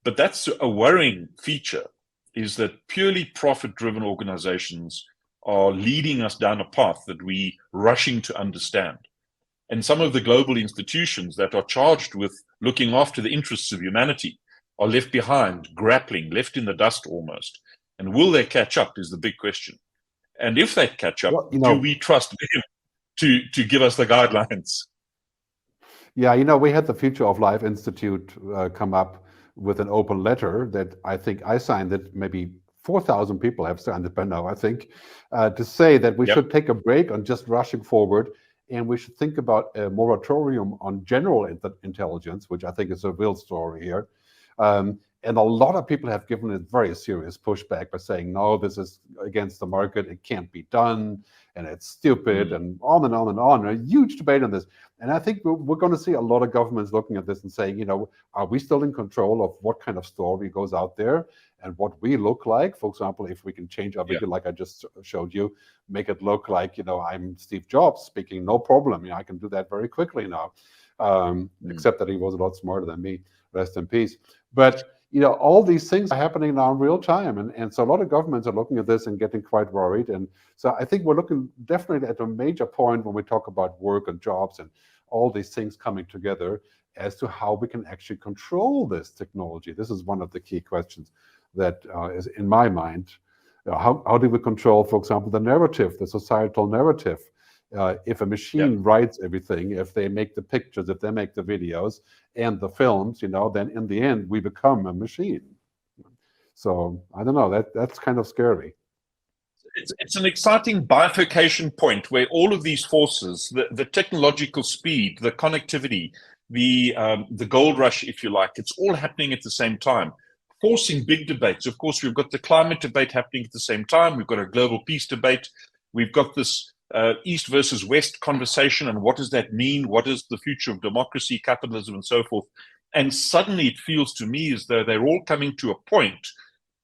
But that's a worrying feature, is that purely profit-driven organizations are leading us down a path that we're rushing to understand. And some of the global institutions that are charged with looking after the interests of humanity are left behind, grappling, left in the dust almost. And will they catch up is the big question. And if they catch up, do we trust them to give us the guidelines? Yeah, we had the Future of Life Institute come up with an open letter that I think I signed it, maybe 4,000 people have signed it by now, I think, to say that we should take a break on just rushing forward, and we should think about a moratorium on general intelligence, which I think is a real story here. And a lot of people have given it very serious pushback by saying, no, this is against the market, it can't be done, and it's stupid, and on and on and on. A huge debate on this. And I think we're going to see a lot of governments looking at this and saying, are we still in control of what kind of story goes out there and what we look like? For example, if we can change our video, like I just showed you, make it look like, I'm Steve Jobs speaking, no problem. I can do that very quickly now, except that he was a lot smarter than me, rest in peace. But all these things are happening now in real time. And so a lot of governments are looking at this and getting quite worried. And so I think we're looking definitely at a major point when we talk about work and jobs and all these things coming together as to how we can actually control this technology. This is one of the key questions that is in my mind. How do we control, for example, the narrative, the societal narrative? If a machine writes everything, if they make the pictures, if they make the videos and the films, then in the end we become a machine. So I don't know, that's kind of scary. It's an exciting bifurcation point where all of these forces, the technological speed, the connectivity, the gold rush, if you like, it's all happening at the same time, forcing big debates. Of course, we've got the climate debate happening at the same time. We've got a global peace debate. We've got this East versus West conversation, and what does that mean? What is the future of democracy, capitalism, and so forth? And suddenly it feels to me as though they're all coming to a point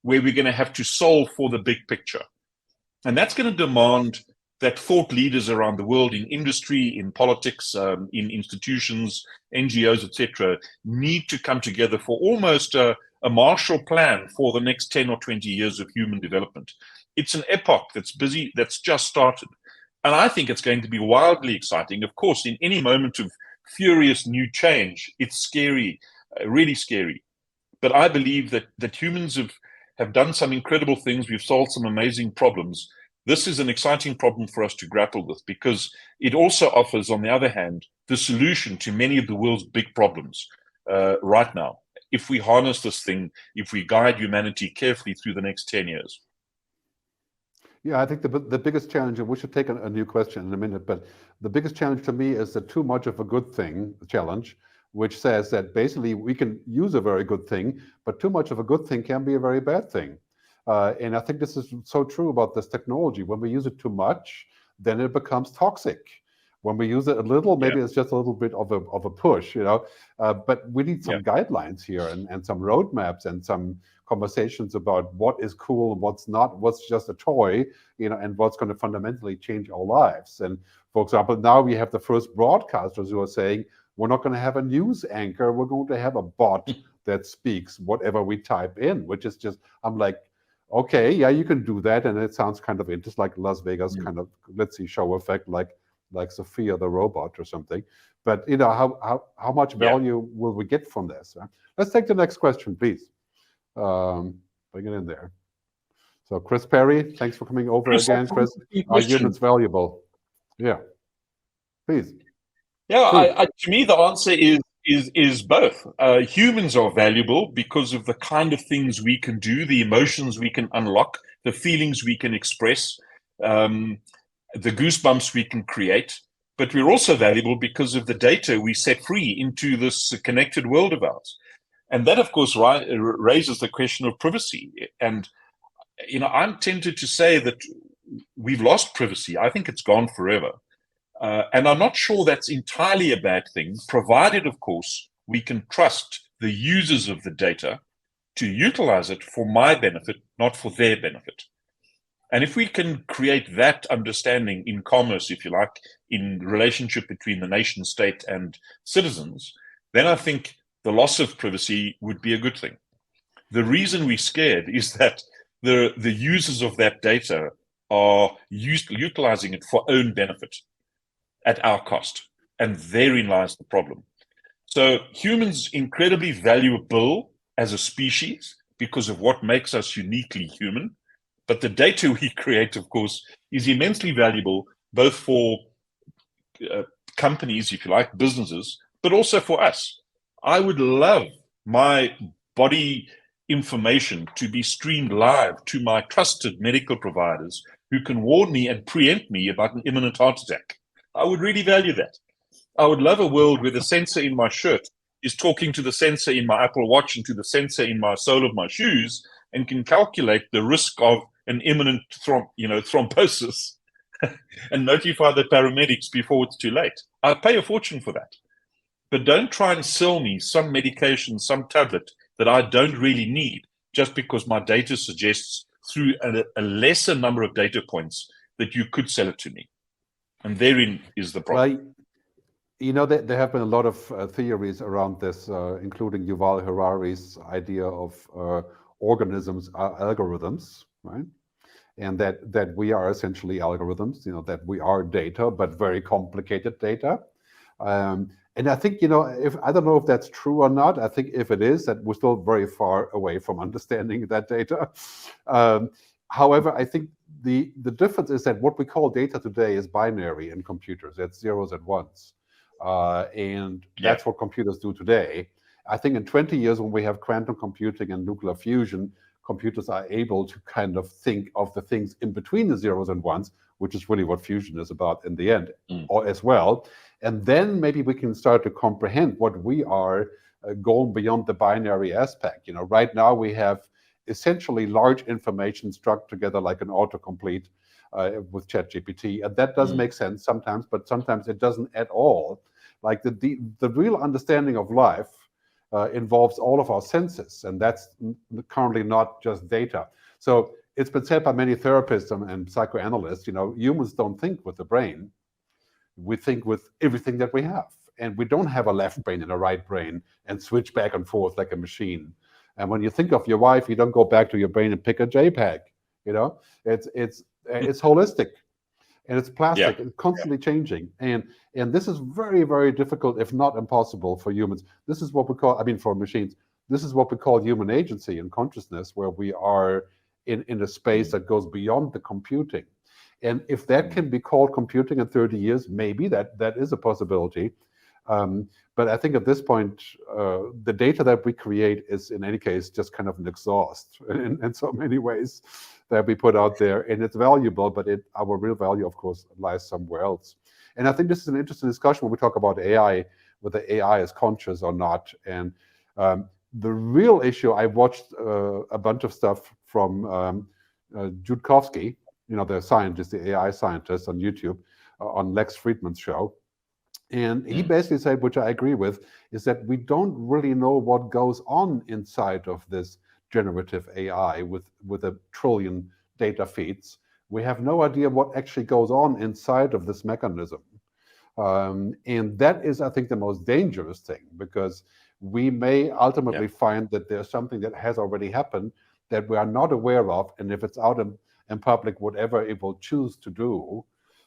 where we're going to have to solve for the big picture. And that's going to demand that thought leaders around the world, in industry, in politics, in institutions, NGOs, etc., need to come together for almost a Marshall Plan for the next 10 or 20 years of human development. It's an epoch that's busy, that's just started. And I think it's going to be wildly exciting. Of course, in any moment of furious new change, it's scary, really scary. But I believe that humans have done some incredible things. We've solved some amazing problems. This is an exciting problem for us to grapple with, because it also offers, on the other hand, the solution to many of the world's big problems right now, if we harness this thing, if we guide humanity carefully through the next 10 years. Yeah, I think the biggest challenge, and we should take a new question in a minute, but the biggest challenge to me is the too much of a good thing challenge, which says that basically we can use a very good thing, but too much of a good thing can be a very bad thing. And I think this is so true about this technology. When we use it too much, then it becomes toxic. When we use it a little, maybe it's just a little bit of a push, but we need some guidelines here and some roadmaps and some conversations about what is cool and what's not, what's just a toy, and what's going to fundamentally change our lives. And for example, now we have the first broadcasters who are saying, we're not going to have a news anchor, we're going to have a bot that speaks whatever we type in, which is just, I'm like, okay, yeah, you can do that. And it sounds kind of interesting, like Las Vegas kind of, let's see, show effect, like Sophia the robot or something. But how much value will we get from this? Let's take the next question, please. Bring it in there. So Chris Perry, thanks for coming over again, Chris. Are humans valuable? Yeah, please. Yeah, to me, the answer is both. Humans are valuable because of the kind of things we can do, the emotions we can unlock, the feelings we can express, the goosebumps we can create. But we're also valuable because of the data we set free into this connected world of ours. And that, of course, raises the question of privacy. And, I'm tempted to say that we've lost privacy. I think it's gone forever. And I'm not sure that's entirely a bad thing, provided, of course, we can trust the users of the data to utilize it for my benefit, not for their benefit. And if we can create that understanding in commerce, if you like, in relationship between the nation state and citizens, then I think the loss of privacy would be a good thing. The reason we're scared is that the users of that data are utilizing it for own benefit at our cost. And therein lies the problem. So humans incredibly valuable as a species because of what makes us uniquely human. But the data we create, of course, is immensely valuable, both for companies, if you like, businesses, but also for us. I would love my body information to be streamed live to my trusted medical providers who can warn me and preempt me about an imminent heart attack. I would really value that. I would love a world where the sensor in my shirt is talking to the sensor in my Apple Watch and to the sensor in my sole of my shoes and can calculate the risk of an imminent thrombosis and notify the paramedics before it's too late. I'll pay a fortune for that. But don't try and sell me some medication, some tablet that I don't really need just because my data suggests through a lesser number of data points that you could sell it to me. And therein is the problem. Well, there have been a lot of theories around this, including Yuval Harari's idea of organisms are algorithms, right? And that we are essentially algorithms, that we are data, but very complicated data. And I think, if I don't know if that's true or not, I think if it is, that we're still very far away from understanding that data. However, I think the difference is that what we call data today is binary in computers. It's zeros and ones. And that's what computers do today. I think in 20 years, when we have quantum computing and nuclear fusion, computers are able to kind of think of the things in between the zeros and ones, which is really what fusion is about in the end, or as well. And then maybe we can start to comprehend what we are going beyond the binary aspect. Right now we have essentially large information struck together like an autocomplete with ChatGPT, and that does make sense sometimes, but sometimes it doesn't at all. Like the real understanding of life involves all of our senses, and that's currently not just data. So it's been said by many therapists and psychoanalysts, humans don't think with the brain. We think with everything that we have. And we don't have a left brain and a right brain and switch back and forth like a machine. And when you think of your wife, you don't go back to your brain and pick a JPEG. It's holistic. and it's plastic. It's constantly changing, and this is very, very difficult, if not impossible, for humans. This is what we call, I mean, for machines, this is what we call human agency and consciousness, where we are in a space that goes beyond the computing. And if that can be called computing in 30 years, maybe that is a possibility. But I think at this point, the data that we create is, in any case, just kind of an exhaust in so many ways that we put out there. And it's valuable, but our real value, of course, lies somewhere else. And I think this is an interesting discussion when we talk about AI, whether AI is conscious or not. And the real issue, I watched a bunch of stuff from Judkowsky, the scientist, the AI scientist on YouTube, on Lex Friedman's show. And he basically said, which I agree with, is that we don't really know what goes on inside of this generative AI with 1 trillion data feeds. We have no idea what actually goes on inside of this mechanism. And that is, I think, the most dangerous thing, because we may ultimately find that there's something that has already happened that we are not aware of. And if it's out in public, whatever it will choose to do,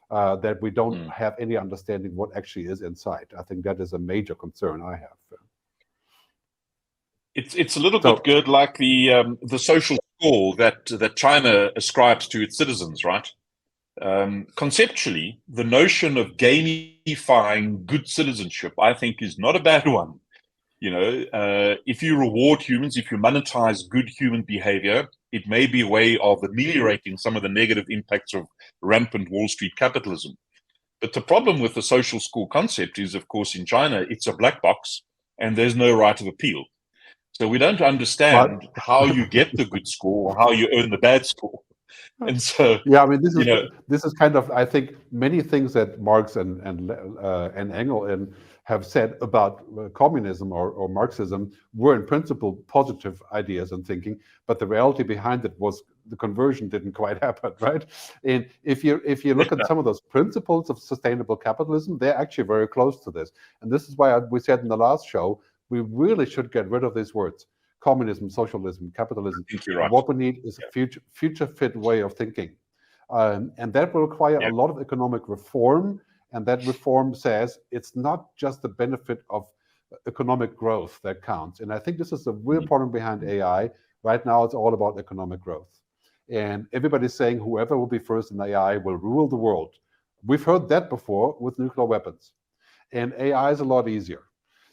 that we don't have any understanding what actually is inside. I think that is a major concern I have. It's a little bit good like the social score that China ascribes to its citizens, right? Conceptually, the notion of gamifying good citizenship, I think, is not a bad one. If you reward humans, if you monetize good human behavior, it may be a way of ameliorating some of the negative impacts of rampant Wall Street capitalism. But the problem with the social score concept is, of course, in China, it's a black box and there's no right of appeal. So we don't understand how you get the good score or how you earn the bad score. And so, yeah, I mean, this is kind of, I think, many things that Marx and Engel have said about communism or Marxism were in principle positive ideas and thinking, but the reality behind it was the conversion didn't quite happen, right? And if you look at some of those principles of sustainable capitalism, they're actually very close to this. And this is why we said in the last show, we really should get rid of these words: communism, socialism, capitalism. Right. What we need is a future fit way of thinking. And that will require a lot of economic reform. And that reform says it's not just the benefit of economic growth that counts. And I think this is the real problem behind AI. Right now, it's all about economic growth. And everybody's saying whoever will be first in AI will rule the world. We've heard that before with nuclear weapons. And AI is a lot easier.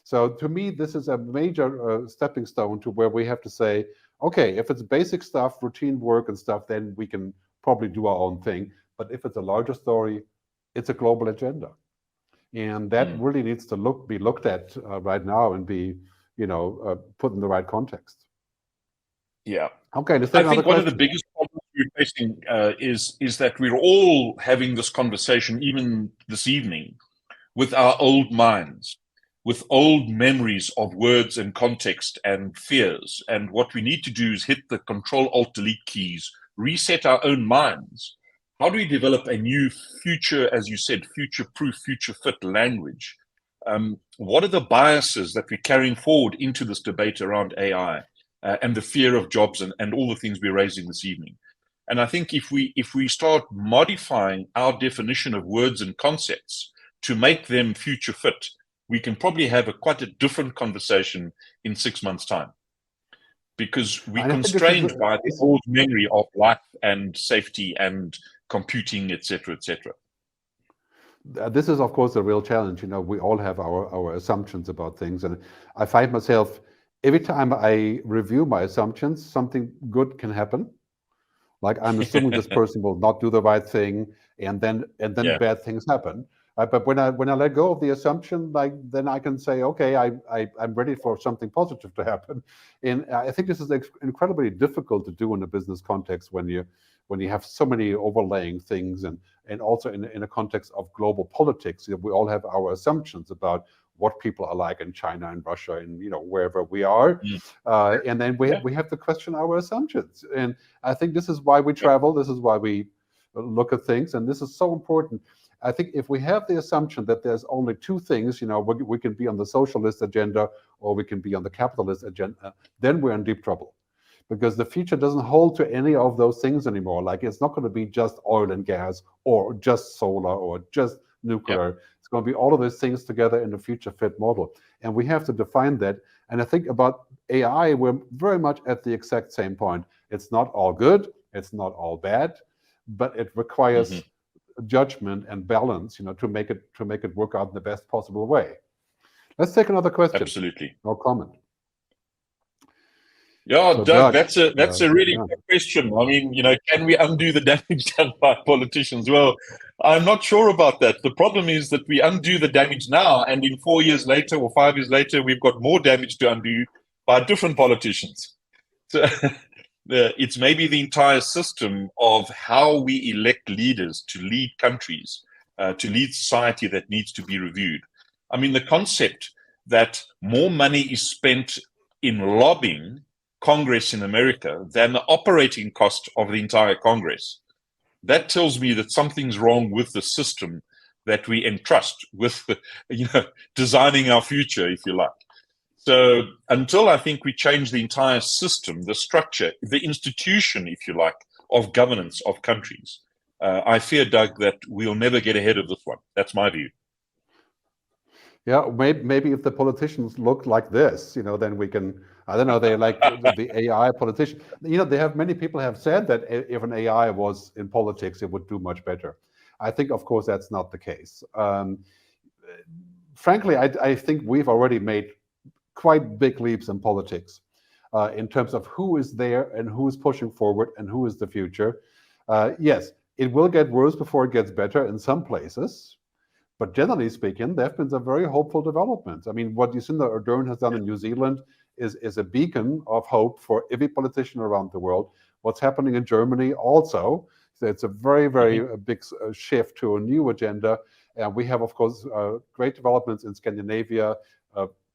So to me, this is a major stepping stone to where we have to say, okay, if it's basic stuff, routine work and stuff, then we can probably do our own thing. But if it's a larger story, it's a global agenda. And that really needs to be looked at right now and be, put in the right context. Yeah. Okay. I think one of the biggest problems we're facing is that we're all having this conversation, even this evening, with our old minds, with old memories of words and context and fears. And what we need to do is hit the Control-Alt-Delete keys, reset our own minds. How do we develop a new future, as you said, future-proof, future-fit language? What are the biases that we're carrying forward into this debate around AI and the fear of jobs and all the things we're raising this evening? And I think if we start modifying our definition of words and concepts to make them future-fit, we can probably have quite a different conversation in 6 months' time. Because we're constrained by the old memory of life and safety and computing, etc., etc. This is, of course, a real challenge. We all have our assumptions about things. And I find myself, every time I review my assumptions, something good can happen. Like I'm assuming this person will not do the right thing, and then bad things happen. But when I let go of the assumption, then I can say, okay, I'm ready for something positive to happen. And I think this is incredibly difficult to do in a business context when you have so many overlaying things, and also in a context of global politics. We all have our assumptions about what people are like in China and Russia and wherever we are, and then we have to question our assumptions. And I think this is why we travel. This is why we look at things, and this is so important. I think if we have the assumption that there's only two things, we can be on the socialist agenda or we can be on the capitalist agenda, then we're in deep trouble. because the future doesn't hold to any of those things anymore. Like, it's not going to be just oil and gas or just solar or just nuclear. Yep. It's going to be all of those things together in a future fit model. And we have to define that. And I think about AI, we're very much at the exact same point. It's not all good, it's not all bad, but it requires judgment and balance, to make it work out in the best possible way. Let's take another question. Absolutely. No comment. Yeah, So Doug, Doug, that's a really good question. I mean, can we undo the damage done by politicians? Well, I'm not sure about that. The problem is that we undo the damage now, and in 4 years later or 5 years later, we've got more damage to undo by different politicians. So it's maybe the entire system of how we elect leaders to lead countries, to lead society, that needs to be reviewed. I mean, the concept that more money is spent in lobbying Congress in America than the operating cost of the entire Congress, that tells me that something's wrong with the system that we entrust with, designing our future, if you like. So until I think we change the entire system, the structure, the institution, if you like, of governance of countries, I fear, Doug, that we'll never get ahead of this one. That's my view. Yeah, maybe if the politicians look like this, then we can, I don't know, they like the AI politician. Many people have said that if an AI was in politics, it would do much better. I think, of course, that's not the case. Frankly, I think we've already made quite big leaps in politics in terms of who is there and who is pushing forward and who is the future. Yes, it will get worse before it gets better in some places. But generally speaking, there have been some very hopeful developments. I mean, what Jacinda Ardern has done in New Zealand is a beacon of hope for every politician around the world. What's happening in Germany also, so it's a very, very big shift to a new agenda. And we have, of course, great developments in Scandinavia.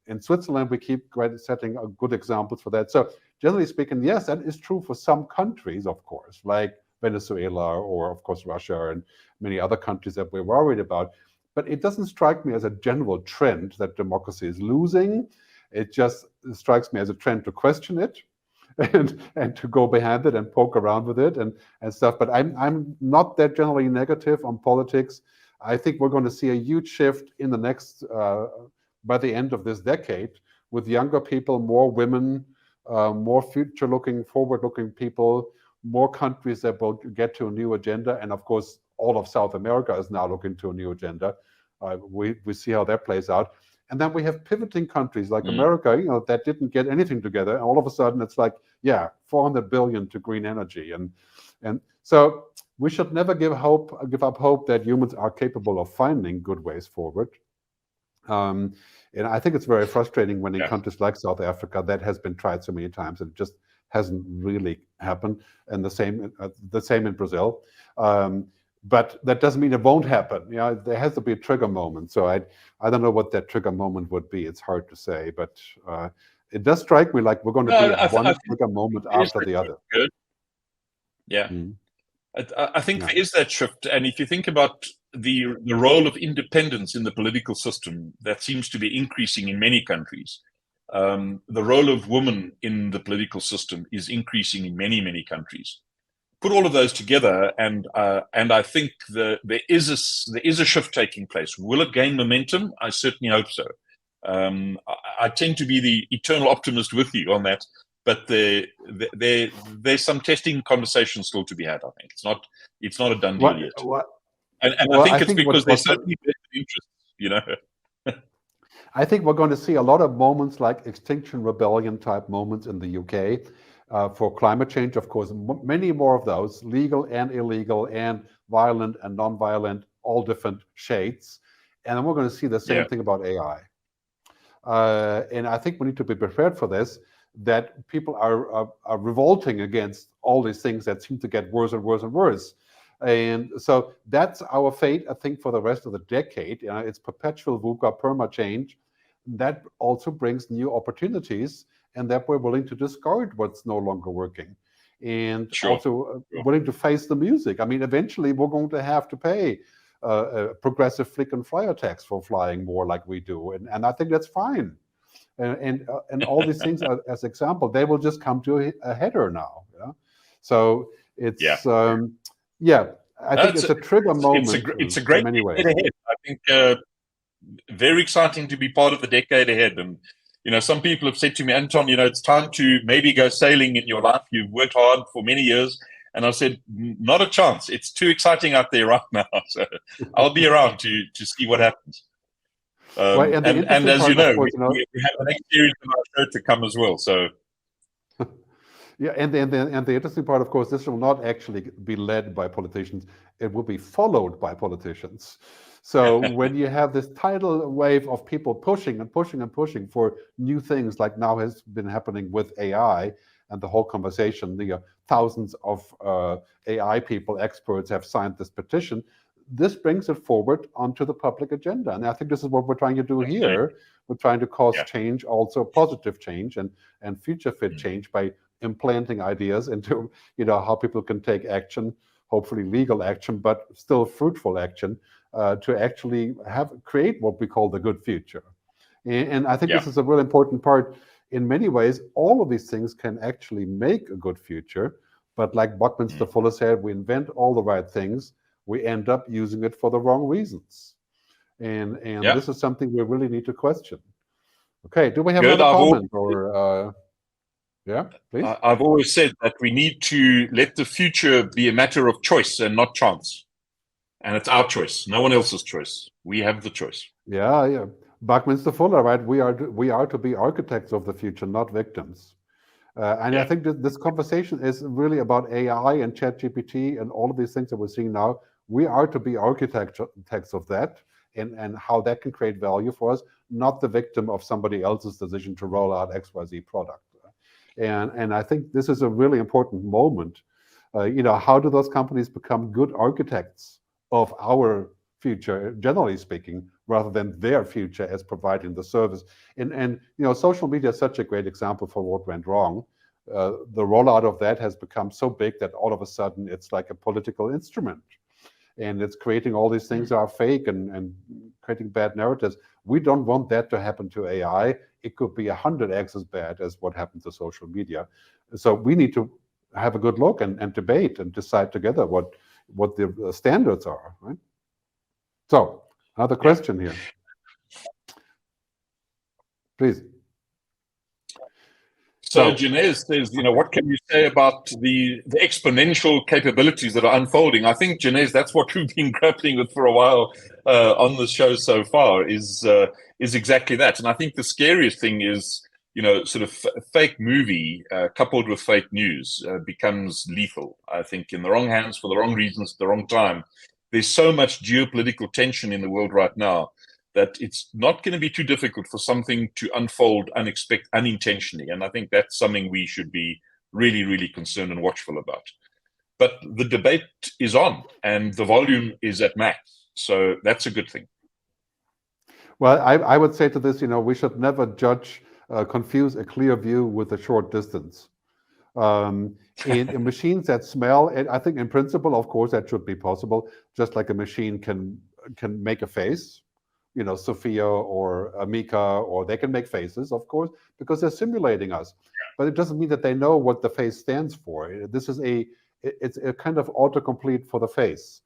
In Switzerland, we keep setting good examples for that. So generally speaking, yes, that is true for some countries, of course, like Venezuela or, of course, Russia and many other countries that we're worried about. But it doesn't strike me as a general trend that democracy is losing. It just strikes me as a trend to question it and to go behind it and poke around with it and stuff. But I'm not that generally negative on politics. I think we're going to see a huge shift in the next, by the end of this decade, with younger people, more women, more future-looking, forward-looking people, more countries that will get to a new agenda. And of course, all of South America is now looking to a new agenda. We see how that plays out. And then we have pivoting countries like America, that didn't get anything together. And all of a sudden it's like, 400 billion to green energy. And so we should never give up hope that humans are capable of finding good ways forward. And I think it's very frustrating when in countries like South Africa, that has been tried so many times and it just hasn't really happened. And the same in Brazil. But that doesn't mean it won't happen. There has to be a trigger moment. So I don't know what that trigger moment would be. It's hard to say, but it does strike me like we're going to be at one trigger moment after the other. Good. Yeah. I think there is that shift. And if you think about the role of independence in the political system, that seems to be increasing in many countries. The role of women in the political system is increasing in many, many countries. Put all of those together, and I think there is a shift taking place. Will it gain momentum? I certainly hope so. I tend to be the eternal optimist with you on that, but there's some testing conversations still to be had. I think it's not a done deal yet. And I think it's because there's certainly interest. I think we're going to see a lot of moments like Extinction Rebellion type moments in the UK. For climate change, of course, many more of those, legal and illegal and violent and non-violent, all different shades. And then we're going to see the same thing about AI. And I think we need to be prepared for this, that people are revolting against all these things that seem to get worse and worse and worse. And so that's our fate, I think, for the rest of the decade. It's perpetual VUCA perma-change. That also brings new opportunities, and that we're willing to discard what's no longer working. And also willing to face the music. I mean, eventually we're going to have to pay a progressive flick and flyer tax for flying more like we do. And I think that's fine. and all these things as example, they will just come to a header now. Yeah? So it's I think it's a trigger moment. It's a great in many ways. decade ahead. I think very exciting to be part of the decade ahead. And some people have said to me, Anton, it's time to maybe go sailing in your life. You've worked hard for many years. And I said, not a chance. It's too exciting out there right now. So I'll be around to see what happens. And as you know, we have the next series of our show to come as well. So. Yeah, and the interesting part, of course, this will not actually be led by politicians. It will be followed by politicians. So when you have this tidal wave of people pushing and pushing and pushing for new things, like now has been happening with AI and the whole conversation, thousands of AI people, experts have signed this petition. This brings it forward onto the public agenda. And I think this is what we're trying to do here. We're trying to cause change, also positive change and future fit change by implanting ideas into how people can take action, hopefully legal action, but still fruitful action, to actually create what we call the good future. And I think this is a really important part. In many ways, all of these things can actually make a good future, but like Buckminster Fuller said, we invent all the right things, we end up using it for the wrong reasons. And this is something we really need to question. Okay, do we have another comment or yeah, please? I've always said that we need to let the future be a matter of choice and not chance. And it's our choice, no one else's choice. We have the choice. Yeah. Buckminster Fuller, right? We are to be architects of the future, not victims. I think this conversation is really about AI and ChatGPT and all of these things that we're seeing now. We are to be architects of that and how that can create value for us, not the victim of somebody else's decision to roll out XYZ product. And I think this is a really important moment. How do those companies become good architects of our future, generally speaking, rather than their future as providing the service? And social media is such a great example for what went wrong. The rollout of that has become so big that all of a sudden it's like a political instrument. And it's creating all these things that are fake and creating bad narratives. We don't want that to happen to AI. It could be 100x as bad as what happened to social media. So we need to have a good look and debate and decide together what the standards are, right? So another question here. Please. So Janez says, what can you say about the exponential capabilities that are unfolding? I think, Janez, that's what we've been grappling with for a while on the show so far is exactly that. And I think the scariest thing is, sort of fake movie coupled with fake news becomes lethal. I think in the wrong hands for the wrong reasons at the wrong time. There's so much geopolitical tension in the world right now that it's not going to be too difficult for something to unfold unintentionally. And I think that's something we should be really, really concerned and watchful about. But the debate is on and the volume is at max. So that's a good thing. Well, I would say to this, we should never confuse a clear view with a short distance. In machines that smell, and I think in principle, of course, that should be possible, just like a machine can make a face. Sophia or Amika, or they can make faces, of course, because they're simulating us. But it doesn't mean that they know what the face stands for. It's a kind of autocomplete for the face,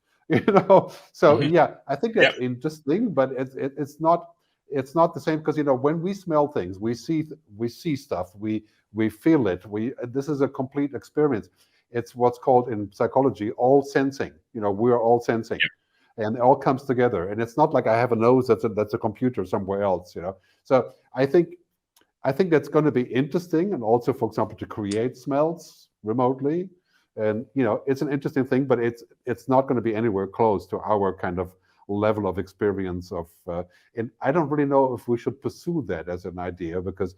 So I think that's interesting, but it's not the same because when we smell things, we see stuff, we feel it. This is a complete experience. It's what's called in psychology all sensing. We're all sensing. And it all comes together, and it's not like I have a nose that's a computer somewhere else, So I think that's going to be interesting, and also, for example, to create smells remotely, and it's an interesting thing, but it's not going to be anywhere close to our kind of level of experience of. And I don't really know if we should pursue that as an idea, because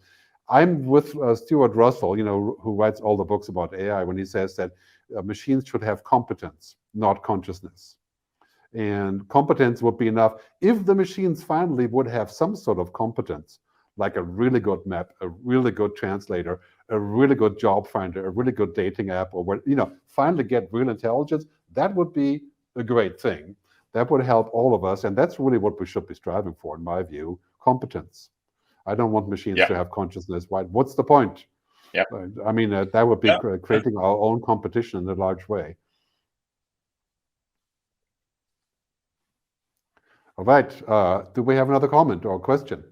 I'm with Stuart Russell, who writes all the books about AI, when he says that machines should have competence, not consciousness. And competence would be enough if the machines finally would have some sort of competence, like a really good map, a really good translator, a really good job finder, a really good dating app, or finally get real intelligence. That would be a great thing. That would help all of us, and that's really what we should be striving for, in my view, competence. I don't want machines Yeah. to have consciousness. What's the point? Yeah. I mean, that would be creating our own competition in a large way. All right. Do we have another comment or question?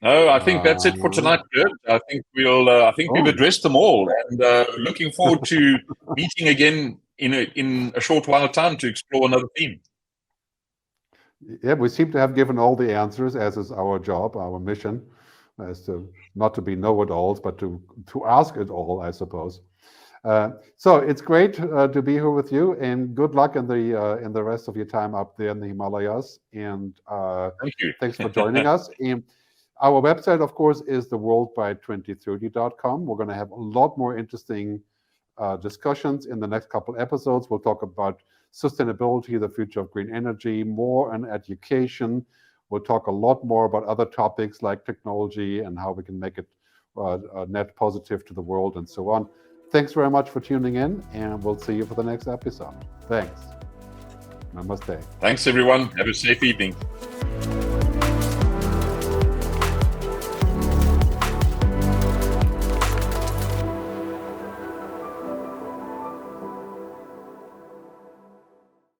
No, I think that's it for tonight, Gerd. I think we've addressed them all, and looking forward to meeting again in a short while time to explore another theme. Yeah, we seem to have given all the answers, as is our job, our mission, as to not to be know-it-alls, but to ask it all, I suppose. So it's great to be here with you, and good luck in the rest of your time up there in the Himalayas. And thank you. Thanks for joining us. And our website, of course, is theworldby2030.com. We're going to have a lot more interesting discussions in the next couple episodes. We'll talk about sustainability, the future of green energy, more on education. We'll talk a lot more about other topics like technology and how we can make it net positive to the world and so on. Thanks very much for tuning in, and we'll see you for the next episode. Thanks. Namaste. Thanks, everyone. Have a safe evening.